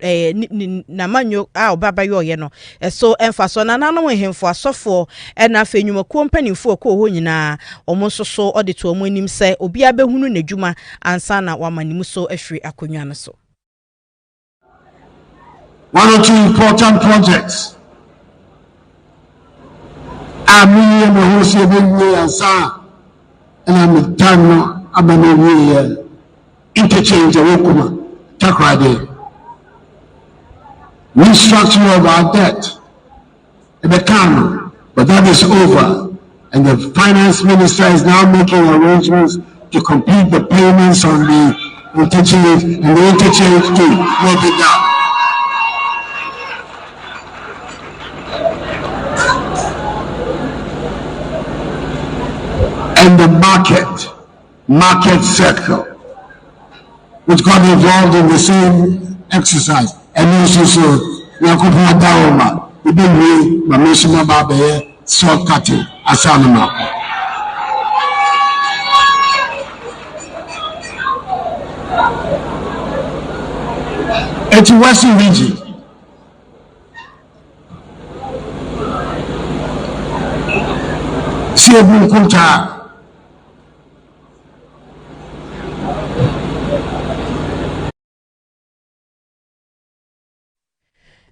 na manyo a obaba ye no so emfaso na nanom hemfo asofo na afenwuma ko mpanimfo ko ho nyina omo soso odito omo nim se obi abehunu n'adwuma ansa na wamanimu so afiri akonwa no so. One or two important projects. I'm in the Hosea and I'm a time now. I'm a interchange Wokuma, Takrade. Restructuring of our debt, but that is over. And the finance minister is now making arrangements to complete the payments on the interchange, and the interchange too will be done. And the market sector, which got involved in the same exercise, and also Yakubu Adoma, the big way, Mamishima Babe, shortcutting, Asanama. It's Western region. Siebu Kunta.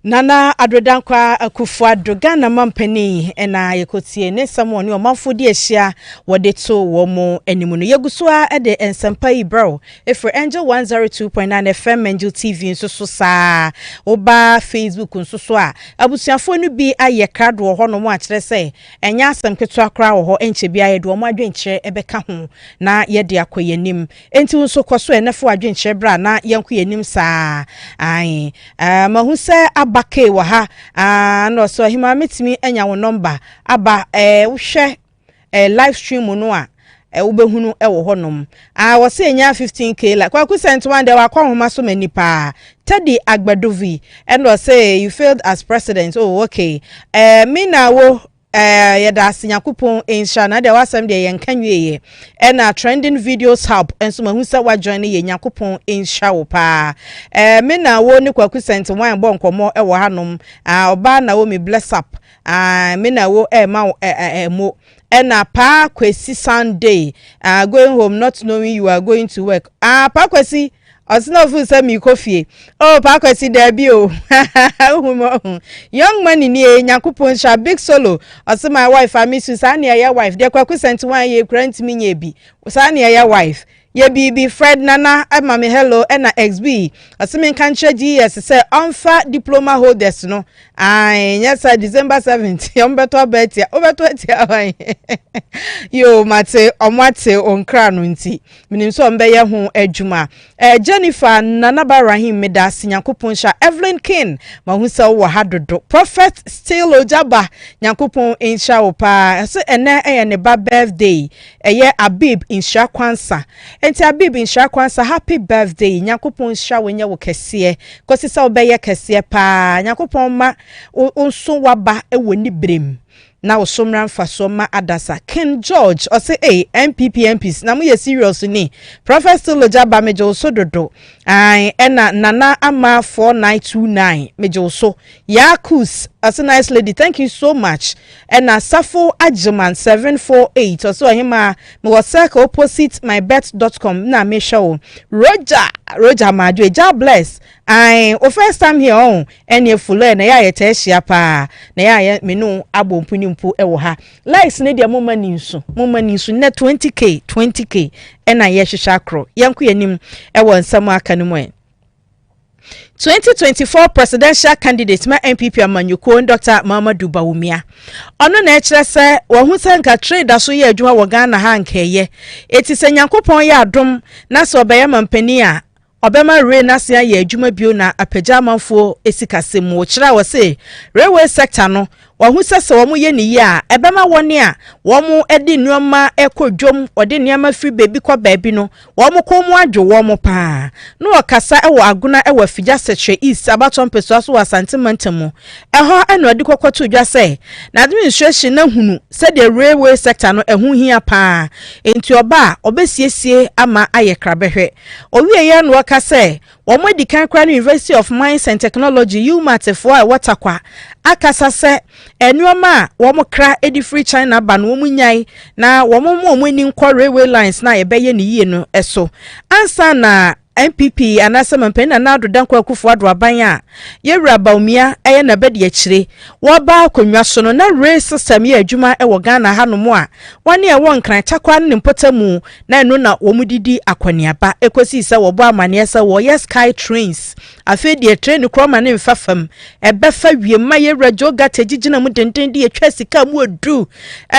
Nana Adredankwa Akufo-Addo Ghana mampani ena yekotie ne samo ne omanfodi ehia wode to wo mo animu no yegusua de ensempa ibro efre Angel 102.9 FM Angel TV nsoso saa oba Facebook nsoso a abusuafo no bi aye card wo ho no mo a kire se enya asem keto akra wo ho enche bi aye do mo adwenche ebeka ho na ye de akoyenim enti nso koso enefo adwenche bra na yenko yenim saa ai mahu se abake wa ha no so hima metimi enya wo number aba wo hwe live stream no a ubehunu wo honom wo se enya 15k like kwaku sent one day wa kwa homa so mani pa Teddy Agbadovi and was say you failed as president. Oh okay me na wo yada sinyakupon insha na de wasam de yenkanwe na trending videos hub enso mahu se wa join ye nyakupon insha wo pa me na wo ni kwaku sent wan bo nkomo wo hanom oba na wo me bless up me na wo ma mo na pa kwesi Sunday going home not knowing you are going to work pa kwesi Osino fu se mi Kofi. Oh, pa kwesi debi o. Young man ni Yakupon sha big solo. Osi my wife I miss you sani ya wife. De kwaku sent one ye grant me nyebi. Sani ya wife. Ye bibi Fred Nana mami hello na XB. Osimi kanche GS say onfa diploma holders no. Yes December 17th. Ombeto betia. Obeto etia. Yo mate omwate onkra no nti. Minim so mbeye ho adwuma. Jennifer Nanaba Rahim meda sinyakopon sha Evelyn King mahu se wo hadodo. Prophet still ojaba nyakopon insha opa. So ene ne ba birthday. Eye Abib insha kwansa. Enti Abib insha kwansa happy birthday. Nyakopon sha wenye wo kese. Kosi se obeye kese pa. Nyakopon ma onso waba woni brem. Na osomran fasoma adasa Ken George or say MPs na mu ye serious ni Prophet Loja ba mejo so dodo ena Nana Ama 4929 mejo so Yakus as a nice lady thank you so much ena Safo Ajiman 748 also hima me was circle opposite mybet.com na me show Roger Madwe ja bless o first time here on ene fulo na ya yetehia pa na ya menu abompuni mpo ewo ha likes ne dia momani nsu na 20k ena ye hwehwa akro yanko yanim ewo nsam aka no mo 2024 presidential candidate ma MPP amanyuko Dr. Mamadou Bawumia ono na ekire se wo hu se nka trade so ye adwuma wo Ghana ha nkeye eti se nyankopon ya adom na so obeye mampani a Obema re na sia ye adwuma bio na apagya manfo esikase mu kira wo se railway sector no wo hu se wo mu ye ni ya ebema woni a wo mu edi nneoma ekodwom odi nneema free baby kwa baby no wo mu ko mu adwo wo mu pa no okasa ewo aguna ewo afigya setre east abaton peso so wasantemantam mu eho eno odi kokoto dwa se na administration na hunu se the railway sector no ehu hia pa enti oba obesiesie ama aye krabehwe owie ye no kase womo di kan kra University of Mines and Technology UMAT fo a watakwa akasa se enuoma womo kra edi free China ban womo nyai na womo mo ni nkọ railway lines na yebeye ni yie no eso ansa na MPP anasa mampeni na adodanko akufo ado abanya yewura baumia eye na bedi akire wo ba akonwa so no na race system ye adwuma e wo Ghana hanomo a wane e won kran takwa ne mpotamu na eno na wo mudidi akwaniaba ekosi se wo bo amane se wo yes sky trains afedi train kroma ne mfafam e befa wiema yewura joga tegigina mu denden di atwa sika mu odu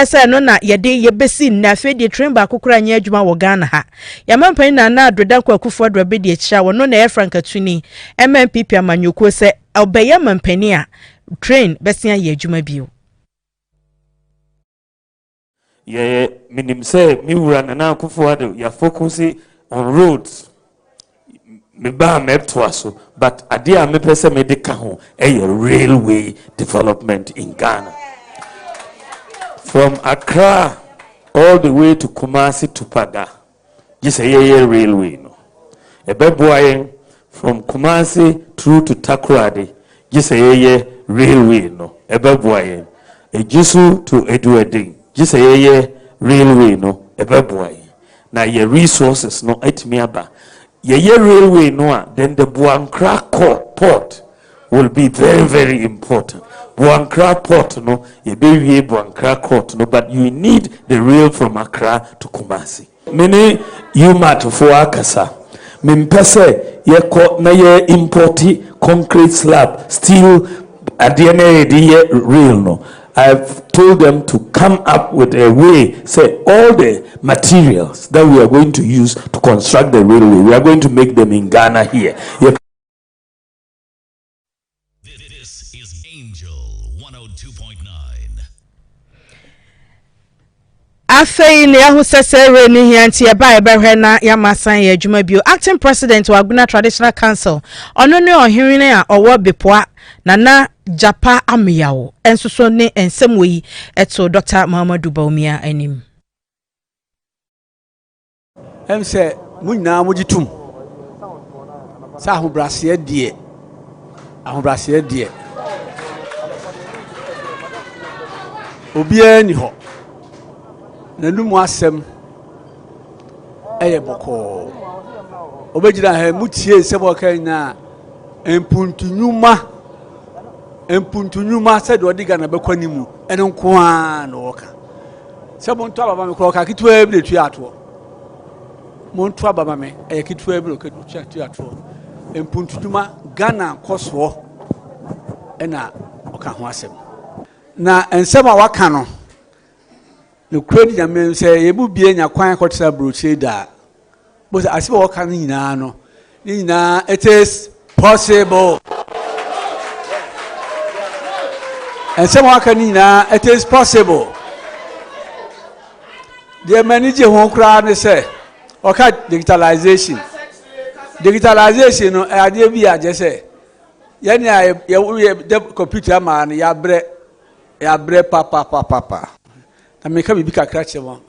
ese no na yede yebesi na afedi train ba kokora nya adwuma wo Ghana ha yamampani na adodanko akufo ado bedi akira wo no na Frankatuni MPP amanyoko se obeye mampani a train besia ye adwuma bio ye minim say mi wura na akufo ado ya focus on roads me ba mepto so but ade a me pese me de ka ho railway development in Ghana from Accra all the way to Kumasi to Pada just a railway no ebeboayen from Kumasi through to Takoradi just a railway no ebeboayen ejisu to Eduedin just a railway no ebeboayen na ye resources no etimi aba ye railway no then the Buankra port will be very, very important. Buankra port no ye be Buankra port no but you need the rail from Accra to Kumasi many you mat for akasa mimpese ye ko na ye importi concrete slab steel adene the rail no. I've told them to come up with a way, say all the materials that we are going to use to construct the railway, we are going to make them in Ghana here. This is Angel 102.9. Afei ne ahusesere ni hianti e ba ebehwe na yamasan ye adwuma bio acting president wa Aguna Traditional Council ono ne ohirine a owo bepoa nana japa amiyawo ensoso ne ensem weyi eto Dr. Muhammadu Baumia anim say munyina mujitum sa ahobrase die obia ni ho nanumu asem eye boko obejira ha mutie sebo kan na empuntunyuma said odiga na bekwanimu ene nko a na woka sebo nto ababa me kroka kitwa ebile tu ato monto ababa me eye kitwa ebile tu ato empuntunyuma Ghana koso ena oka ho asem na ensema waka no no kredi jame say yebu bie nya kwan kwotsa broche da but asibe waka no nyina no nyina it is possible and some waka nyina it is possible the manage ho kra ne say oka digitalization no ade bi aje say yani ye the computer man ya bre papa na me ka bibi kakra che mo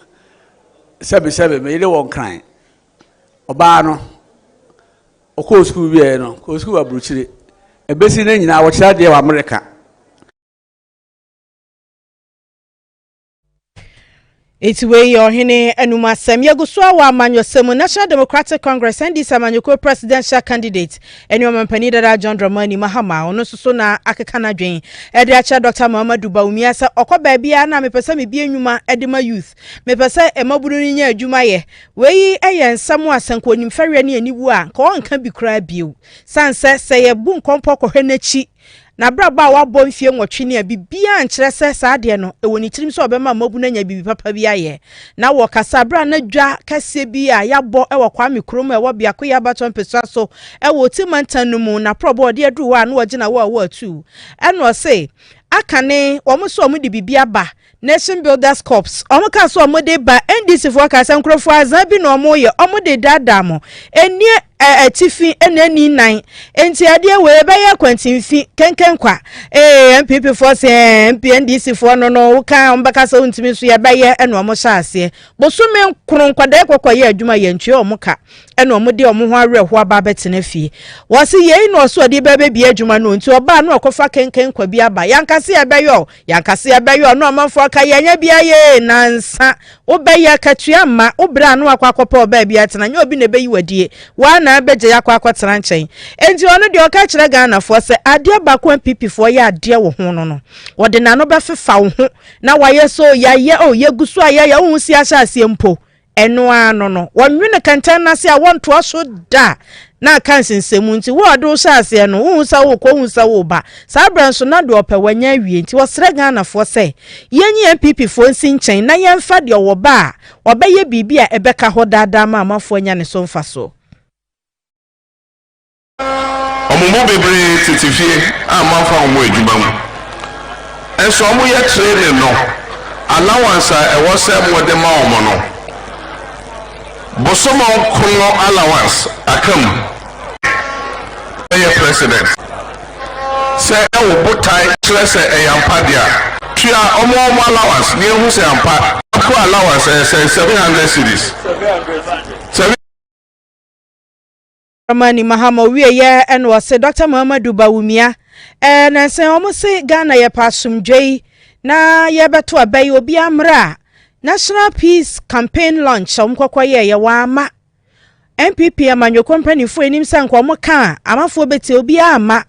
sebe me ile won kran oba no okọ school bi e no ko school abruchire ebesi na nyina wo kira de wa America Itiwe yohine enumasem yeguswa wa amanyosem National Democratic Congress NDC amanyoko presidential candidate enumampani dada John Dramani Mahama ono soso na akeka na dwen ede acha Dr. Muhammadu Baumia sa okoba bia na mepese me bia enwuma edema youth mepese emaburu ni nya adwuma ye weyi eye nsam asanko nimfahwe ne aniwu a ka onka bi kra bio sanse se ye bu nkompo kohwe nachi na braba wa bɔ mfie nwɔtwe ne bibia nkyerɛ sɛ saa de no ewoni tirim sɛ obɛma mabu na nya bibi papa bi aye na wɔ kasa bra na dwa kase bi a yabɔ ɛwɔ kwame krom ɛwɔ biako yabaton pesua so ɛwɔ timantan no mu na probo de adu wa na wɔgina wa atu ɛno ɔse akane wɔn so wɔn de bibia ba Nation Builders Corps omuka so omode ba NDC fo ka sankrofo azan bi no omo ye omode dada mo eni atifi enani nan enti ade we be ye kwantimfi kenken kwa MPP fo se NDC fo no ka ombaka so ntimi so ye be ye eno omo sha ase bosume nkron kwada ekwaye adwuma ye ntwe omuka eno omode omo ho awerho aba betena fie wo se ye no so de be bi adwuma no nti oba no okofa kenken kwa bi aba yankase ye be yo no amanfo ka yanya bia ye nansa obeya katua ma obra no akwakopa oba bia tena nya obi na be yiwadie wa na na beje yakwa akwatara nchen enti ono de oka kire Ghana fo se ade ba ko MPP fo ya ade wo ho no wode na no be fefa wo ho na waye so ya ye o ye gusu aye ya wo si ahya asie mpo eno ano no wonwene kantan na se a wonto aso da na kansensemu nti wo ado hya ase no wo sa wo ko wo sa wo ba sa branso na de opa wanya wie nti wo sere Ghana fo se yenyi MPP fo nsi nchen na yemfa de wo ba obeye bibi a ebeka ho dada ma amafo anya ne so mfa so omumu bebre titifie amafa omu ejuma mu enso omu ye training no allowance e wo se mo de ma omo no bosomo kono allowance akam president say e wo botai stress e yampa dia tua omo allowance ni ehu se yampa ko allowance say 700 cedis Ramani Mahama wie ye eno se Dr. Muhammadu Bawumia na se omo se Ghana ye pasumdwei na ye beto abai obi amra National Peace Campaign launch omkokwa ye wa ama MPP amanyo company fo enim sanko omo ka amafo beti obi ama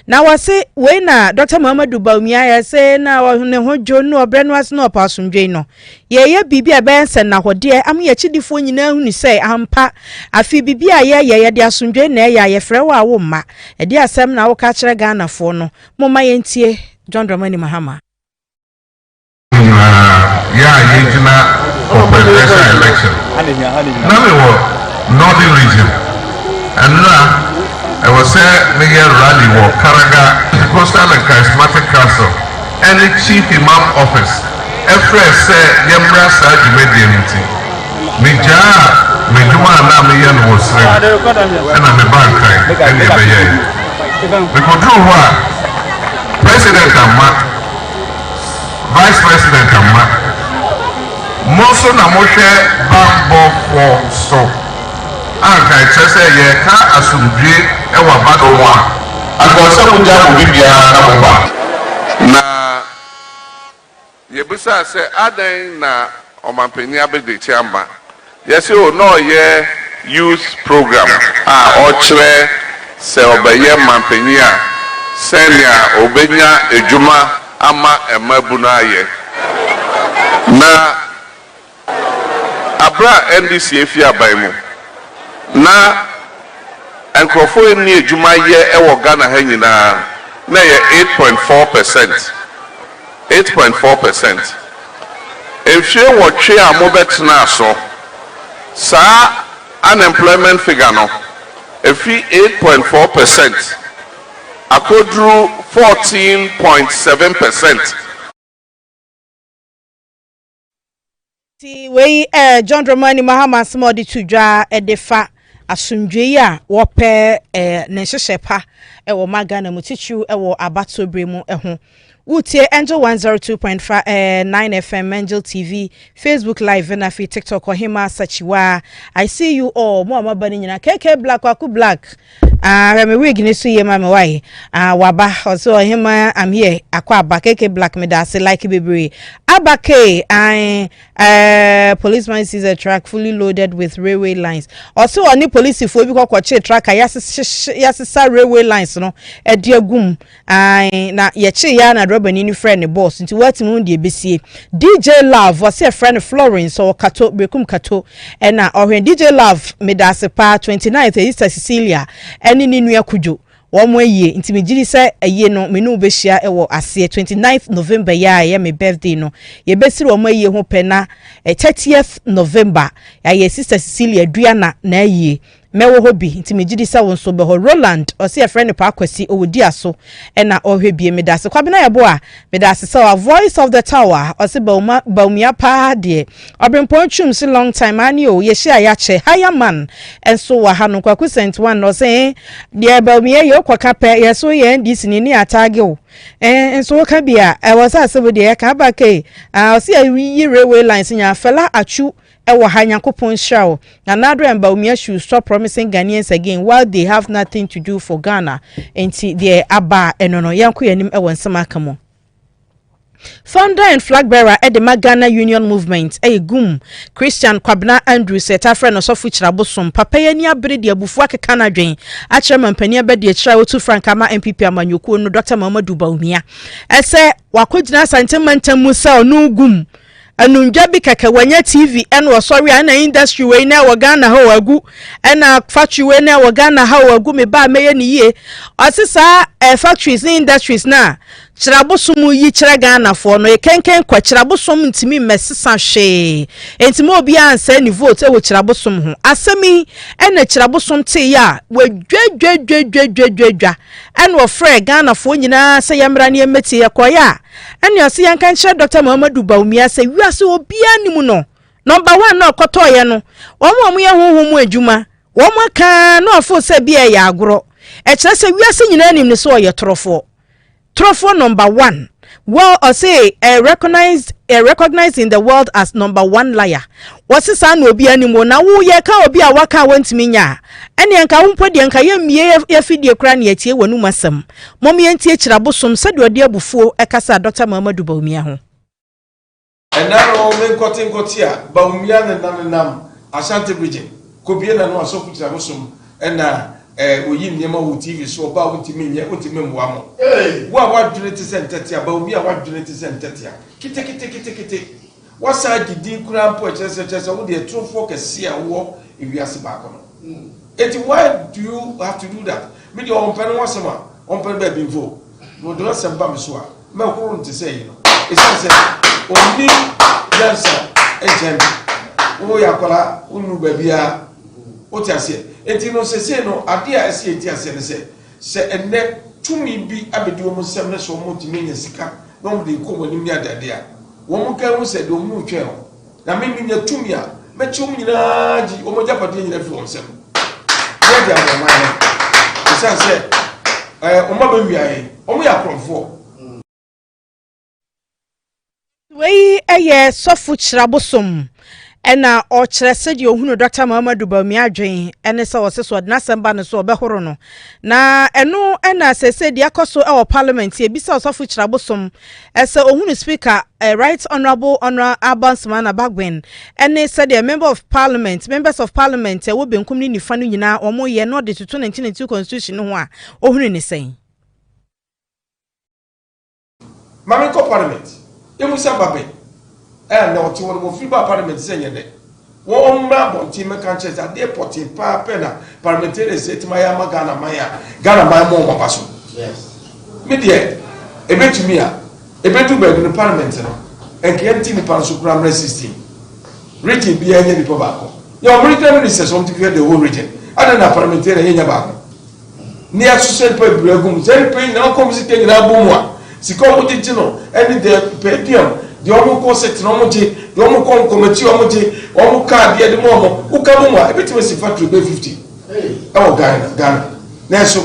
na wase we na Dr. Muhammadu Bawumia ya se na ne hojo no obre no as no pasumdwei no ye bibi abense na hode am ye chidifo nyina hunu se ampa afi bibi ye de asumdwei na ye frɛ wa wo ma e de asɛm na wo ka kire Ghana fo no moma ye ntie John Dramani Mahama for presidential election. Now we were northern region, and now I was saying Miguel Rally war Karaga, Coastal and Charismatic Council, and the Chief Imam Office. Every say Yemra Saji Medianity. Mija, Mijuma and Namian was and I'm a bad guy, and we could do what? President Amma, Vice President Amma. Moso na moshe bambo for so anka chese ye ka asumdwe e wa bado wa akose kunja ku bibia na bomba na ye bisa se adan na omampani abede chiamba ye se o no ye youth program o chere se obeye mampani a senia obenya ejuma ama emabuna ye na abra NDC efi abaimu na enkrofo ni ejuma ye ewo Ghana ha nyina na ye 8.4%. Efie wo twe amobetna so sa unemployment figure no efi 8.4% akodru 14.7%. We John Dramani Mahama smodi tudwa edefa asumdwe a wope ne hyehepa wo magana mutichu wo abatobre mu ho Utie Angel 102.9 FM Angel TV Facebook Live na fi TikTok ohima sachiwa I see you all mo amabani nyina KK Black waku Black me wig ni so ye ma me why waba also ohima I'm here akwa aba KK Black me da say like bebre abake policeman sees a truck fully loaded with railway lines also oni police fo bi kokwache truck yasisa railway lines no ediagum na ye che ya na robani ni friend boss nti wati mu de besie DJ Love was a friend Florence or Kato Bekum Kato na ohwen DJ Love me da se pa 29th Easter Cecilia eni ni nua kujo womo ye nti me giri se eye no me no behia ewo ase 29th November ya me birthday no ye besiri womo ye ho pena 30th November ya Sister Cecilia duana na ye mewo hobi nti me gidi sa won so be ho Roland o se friend pa akwasi owodi aso na ohwe bie me da se kwabena yebo a me da se sa voice of the tower o se baumia pa de obrempon twum se long time ani o ye hia ya che higher man enso wa ha no kwaku sent one no se de baumia ye kwaka pe ye so ye ndisi ni atage o enso ka bia e was asebe de ka ba ke o se yi railway lines nya fela achu ewo hanyakopon show na Nadra and Baumia should stop promising Ghanaians again while they have nothing to do for Ghana enti the aba enono yanko yanim ewo nsama kamo Founder and flag bearer at the Magana Union Movement, Gum, Christian Kwabna Andrews, a friend of Sofuchra Bosom, Papaya Brady, Bufuaka Canadrin, a chairman Penia Bedi, Trial to Frankama MPP Amanyuku, no Dr. Mamadou Baumia. I say, Wakudna Santamanta Musa, no gum. Anunjabi kakawanya TV and was sorry and industry way now wagana how agu and a factory way now wagana how agu me ba me ye asisa factories industries na chirabosumu yi chiragana for no kenken kwa chirabosum ntimi mesesa hwe entimo obi ansa ni vote e wo chirabosum ho asemi ena chirabosum te ya wadwadwadwadwadwadwa and wo frɛ Ghana for nyina se yamra ne emeti yakoya and you see yankan share Dr. Mamadou Baumia say we are so obi animu no number 1 na okoto ye no omo ye honhom adwuma omo ka na ofo se bia ya agoro e kire se we ase nyina anim ne so ye trofo number 1. Well, I say recognized in the world as number 1 liar. What's the son will be anymore now? Ye can be a waka went me ya. Any anka umpodi anka ye feed your cranny at ye when umasum. Mommy and teach Rabosum said your dear before a casa Dr. Mamadou Baumia. And now all men cotton cotia, Baumian and Nanam, Ashanti region. Could be no so put Rabosum and we yin yema wu TV so ba wuntimi nye wuntimi muamo wa duneti sentetia ba omi a wa duneti sentetia kite wa sa gidi kura mpo chese wo de trofo kese a wo ewiase ba kono eti why do you have to do that me de on pen wasema on pen ba binfo no do sem ba so a me ko nti say you know e say oni dancer ejem wo yakola unu ba bia o ti ase enti no sese no ade a ese enti ase ne se enne tumi bi abedi wo musem ne so mo timi nya sika no mo de ko mo nim ya dade a wo mo kan wo se do mo twen ho na me nya tumi a me chum nyina ji wo mo japade nyina fi wo nsem ya dia mo ma ne se o ma ba wiae o mo ya krofo we eye sofu chirabosom ena o kyerɛ sɛ de ohunu Dr. Mamadou Baumia adwen ene sɛ wɔse so na sɛmba ne so ɔbɛhoro no na eno ena sɛ de akoso e Parliament e bisa osofo kyirabosom ɛsɛ ohunu speaker right honorable Abansman Abagwen ene sɛ de members of Parliament e wo benkum ni nifa no nyina ɔmo ye no de 1992 constitution ho a ohunu ne sɛn Mamiko Parliament emusa babe and no to one free Parliament saying that one man team countries at the porting pa pena parliamentary set Maya Magana Maya Ghana my mom passo. Yes. Media a bit to me a bit to bed in the Parliament and can't in the Pansukram system. Region be any tobacco. Your military is something to the whole region. I don't know parliamentary in Yabaco. Near Susan Pebregum, then paying now comes in Abumwa. Sikomo Tino, and the Pedium. The omo concept no moje the omo kon committee omo card de mo ukamuwa ebetime si factory be 50 oh Ghana na so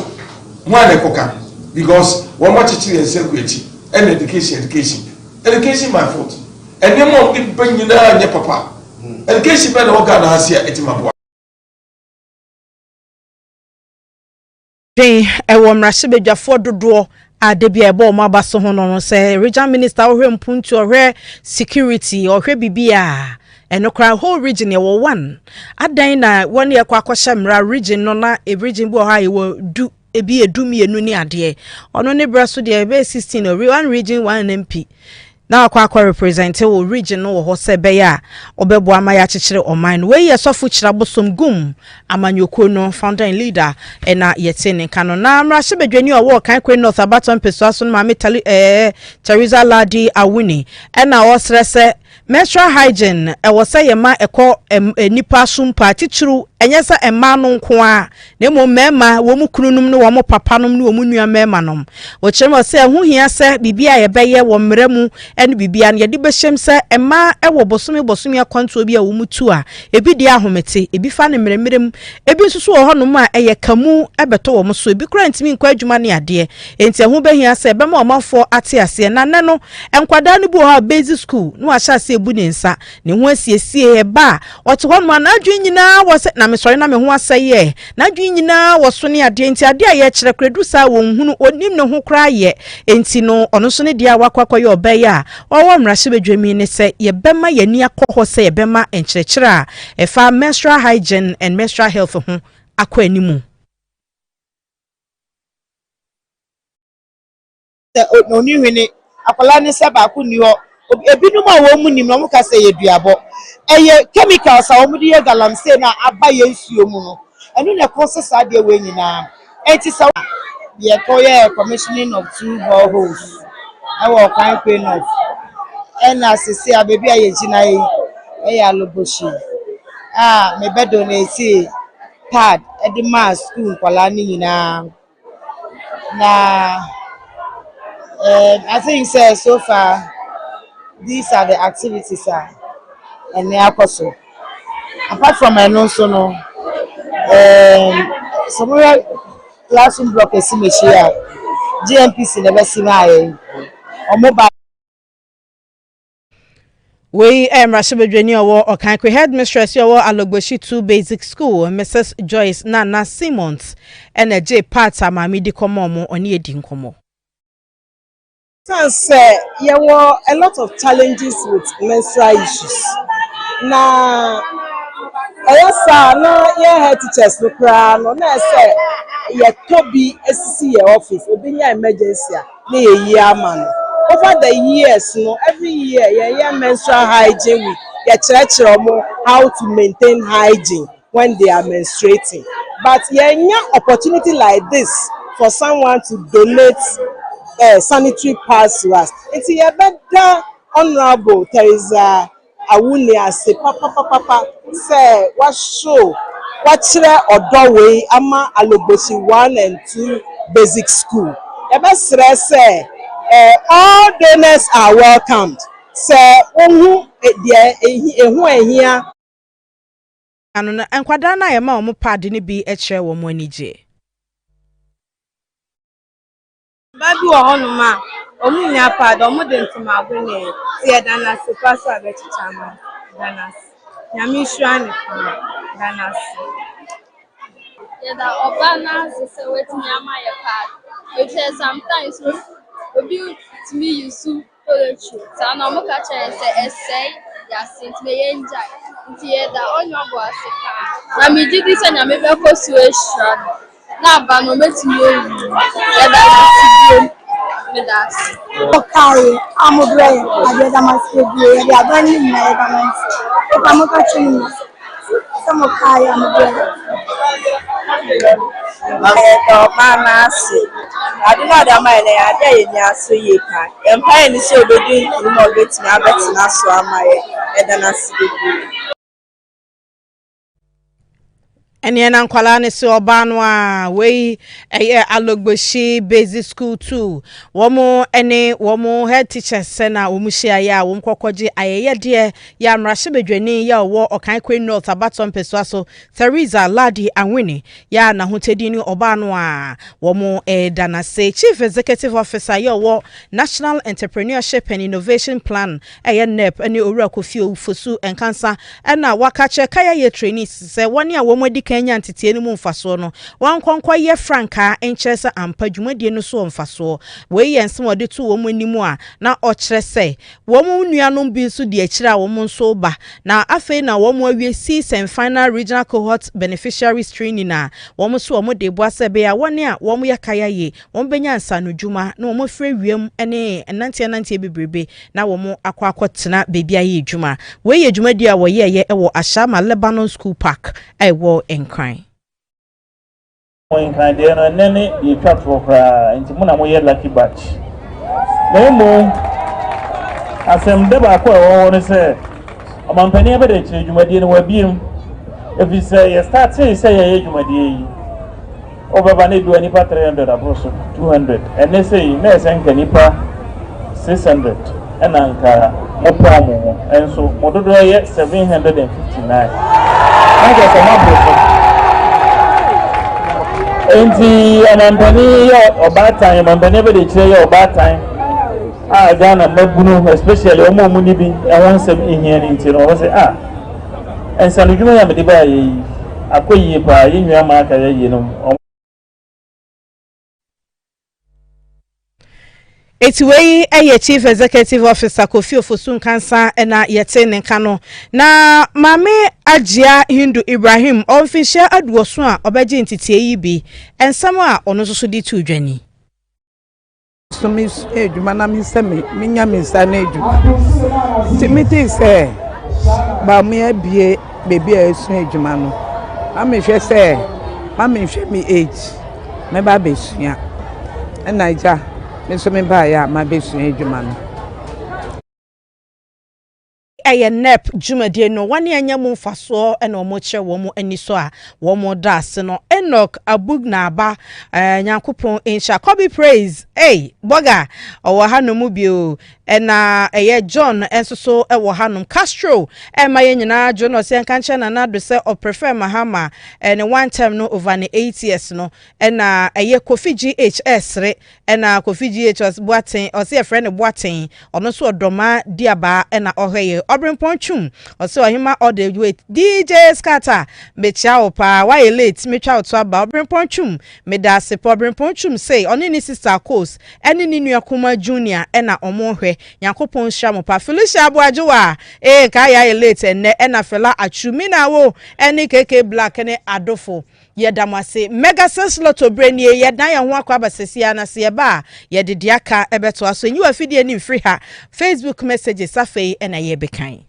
mo an ekoka because one more chichi and security and education my fault and them mo be banyina nya papa education be na Ghana hasia etimabo den ewo mrahye bedwafo dodo adebia ebo mabaso ho no say regional minister ohwe mpuntu ohwe security ohwe bibia enokra whole region ye wo one adan na won ye kwa kwahye region no na e region bi ohwa ye wo du ebi edumi enu ni ade ono ne braso de be 16 one region one MP na akwa represent wo region no ho se be ya obebo amaya chechire oman we ye sofu chirabosom gum amanyoko no founder and leader na yete ne kano na amrahye bedwani owo kan kwen north abaton peso aso ma metali Teresa Ladi Awuni na wo srese menstrual hygiene wo se ye ma ekọ nipa sumpa tichiru enyesa ema no nko a na mo mema wo mu kununum ne wo mo papanom ne wo mu nua mema nom wo kyerem se hu hia se bibia ye beye wo mremu ene bibia ne de behyem se ema ewo bosomi akwanto bi a wo mutu a ebi de ahomete ebi fa ne mremerem ebi nsusu wo honom a eye kamu ebeto wo so ebi kura ntimi nkwa adwuma ne ade enti hu behia se be ma omafo ate ase na ne no enkwada ne bu ha basic school no ahya se ebu ne nsa ne ho asiesie ba ote ho no na adwen nyina wo se na me sori na me ho aseye na adwen nyina wo so ne ade nti ade a ye kire kredu sa wo hunu onim ne ho kra ye enti no ono so ne dia wakwakoye obaye a owo mrahye bedwami ne se ye bema yani akọ se ye bema enkyerkyere a efa menstrual hygiene and menstrual health ho akọ animu oni hwene akwala ne se ba ko ni ho ebinum a wo mu nim no mo ka se ye duabo eye chemicals a wo mu de galamsey na aba ye nsuo mu no enu na process ade we nyina enti sa ye ko ye commissioning of 2 boreholes awo kan pe no and asese abebi a ye gina ye aloboshi me be donate pad e di mass school kwala ni nyina na I think so far these are the activities and they are also apart from my non so no somewhere classroom block is here GMPC never seen or mobile. We Rashibedweni owo Okankwe headmistress owo Alogboshi 2 basic school Mrs. Joyce Nana Simmons and a J Pata mami di komo mo oni edi nkomo. Since there were a lot of challenges with menstrual issues. Na no head teachers no kra no na say ye tobi esisi ye office obinya emergency na ye year man. Over the years, every year, yeah, menstrual hygiene week, how to maintain hygiene when they are menstruating. But yeah, opportunity like this for someone to donate sanitary pads to us. It's a better honorable Teresa Awunia say, Papa, say, what show, what or doorway, ama Alogboshi 1 and 2 basic school. The best say, all donors are welcomed. Say, here. Anona enkwada na yema omo pad ni bi ekire wo mo anije. Babi wo honuma, omu nya pad, omu de ntuma agune, tie dana se paso abechicha ma. Dana. Nyami shuani dana. Yeah, that Obana is waiting my pad. Because sometimes we to me you so poetry. So I'm not catching essay. Yes, it may enjoy. Theater on your boss. I mean, did this and I may be a persuasion. Now, but no matter you. Okay, I'm a brain. I get a master. They are running my government. If I'm catching some of I'm a brain. Mama, I do not have my idea in your so ye can. Empire is so good in mortgage now, but not so am I. And then I see. Eni na nkwala ne se oba no a we Alogboshi basic school 2 womo head teachers se na womu hia ya wom kokoje ayeye de ya mrahye bedwani ya wo Okankwe North abaton pesua so Teresa Ladi Anwini ya na hotedi ni oba no a womo dana se chief executive officer ya wo National Entrepreneurship and Innovation Plan NEP ani owura Kofi Ofosu enkansa na wakache kaya ye trainees se woni a womo di Kenya ntete ni mu mfaso no wankonkwa ye franka enkyeresa ampa dwumadie no so mfaso we yense wode to wo manimu a na okire se wo mu nuanom bi so de akira wo mu nso ba na afei na wo mu awie season final regional cohort beneficiaries training na wo mu so wo mu de boase be ya woni a wo mu yakaya ye wo benya ansano dwuma na wo mu frɛ wiem ene nantie bebrebe na wo mu akwakotena bebia ye dwuma we ye dwumadie a wo ye ewo Ashama Lebanon School Park ewo crime. In kind there and then you trap for into Muna Moya lucky batch. No more. As I'm never want to say, among penny evidence, you might deal with him. If you say, you start say, you might deal over Bani do any part 300 approach 200, and they say, Ness and Canipa 600 and Ankara, Mopomo, and so Modoya 759. I guess I'm Enti amampani yo oba time amampani be de kire yo oba time Ghana mabunu especially omo mu ni bi e won sem ehia ni nti no wo say ensa no dwuma ya me de ba yi akoyie pa yi nwa ma aka yi no. Etiwei eye Chief Executive Officer Kofi Ofosun Kansa na yete ne nka no na mame Ajia Hindu Ibrahim official aduoso a obeje ntitie yi bi ensam a ono so di tu dwani. So mi eduma na mi se mi nya mi sa na eduma. Ti mi think say ba mi abie baby a esu eduma no. Am hwe say ma me hwe mi age. Me ba besua. En Naija me so me ba ya ma besua eduma no. Eye nep jumade no wane anya mu mfaso na omo kye wo mo ani so a wo mo da ase no Enoch Abugna aba Nyankopon insha Kobe praise boga owo hanom bio na eye John enso ewo hanom Castro ma ye nyina jo no se nkanche na na do se o prefer Mahama ne one time no over ne 8 years no na eye Kofi GHS re na Kofi GHS Boaten o se friend Boaten ono so Adoma diaba na ohye Obrimponchum or so hima all the way DJ Scatter mecha opa why late mecha oto aba Obrimponchum me da se Obrimponchum say oni ni sister course eni ni nuakuma junior na omonhwe Yakopon Shamo pa Felicia Abuajuwa ka ya late enne na fela achumi na wo eni KK Black ne adofo yedamase mega sense lotto branie yedan ya ho akwa basesia na se ba yedidiaka ebeto aso nyi afidie ni free ha Facebook messages afei na ye bekan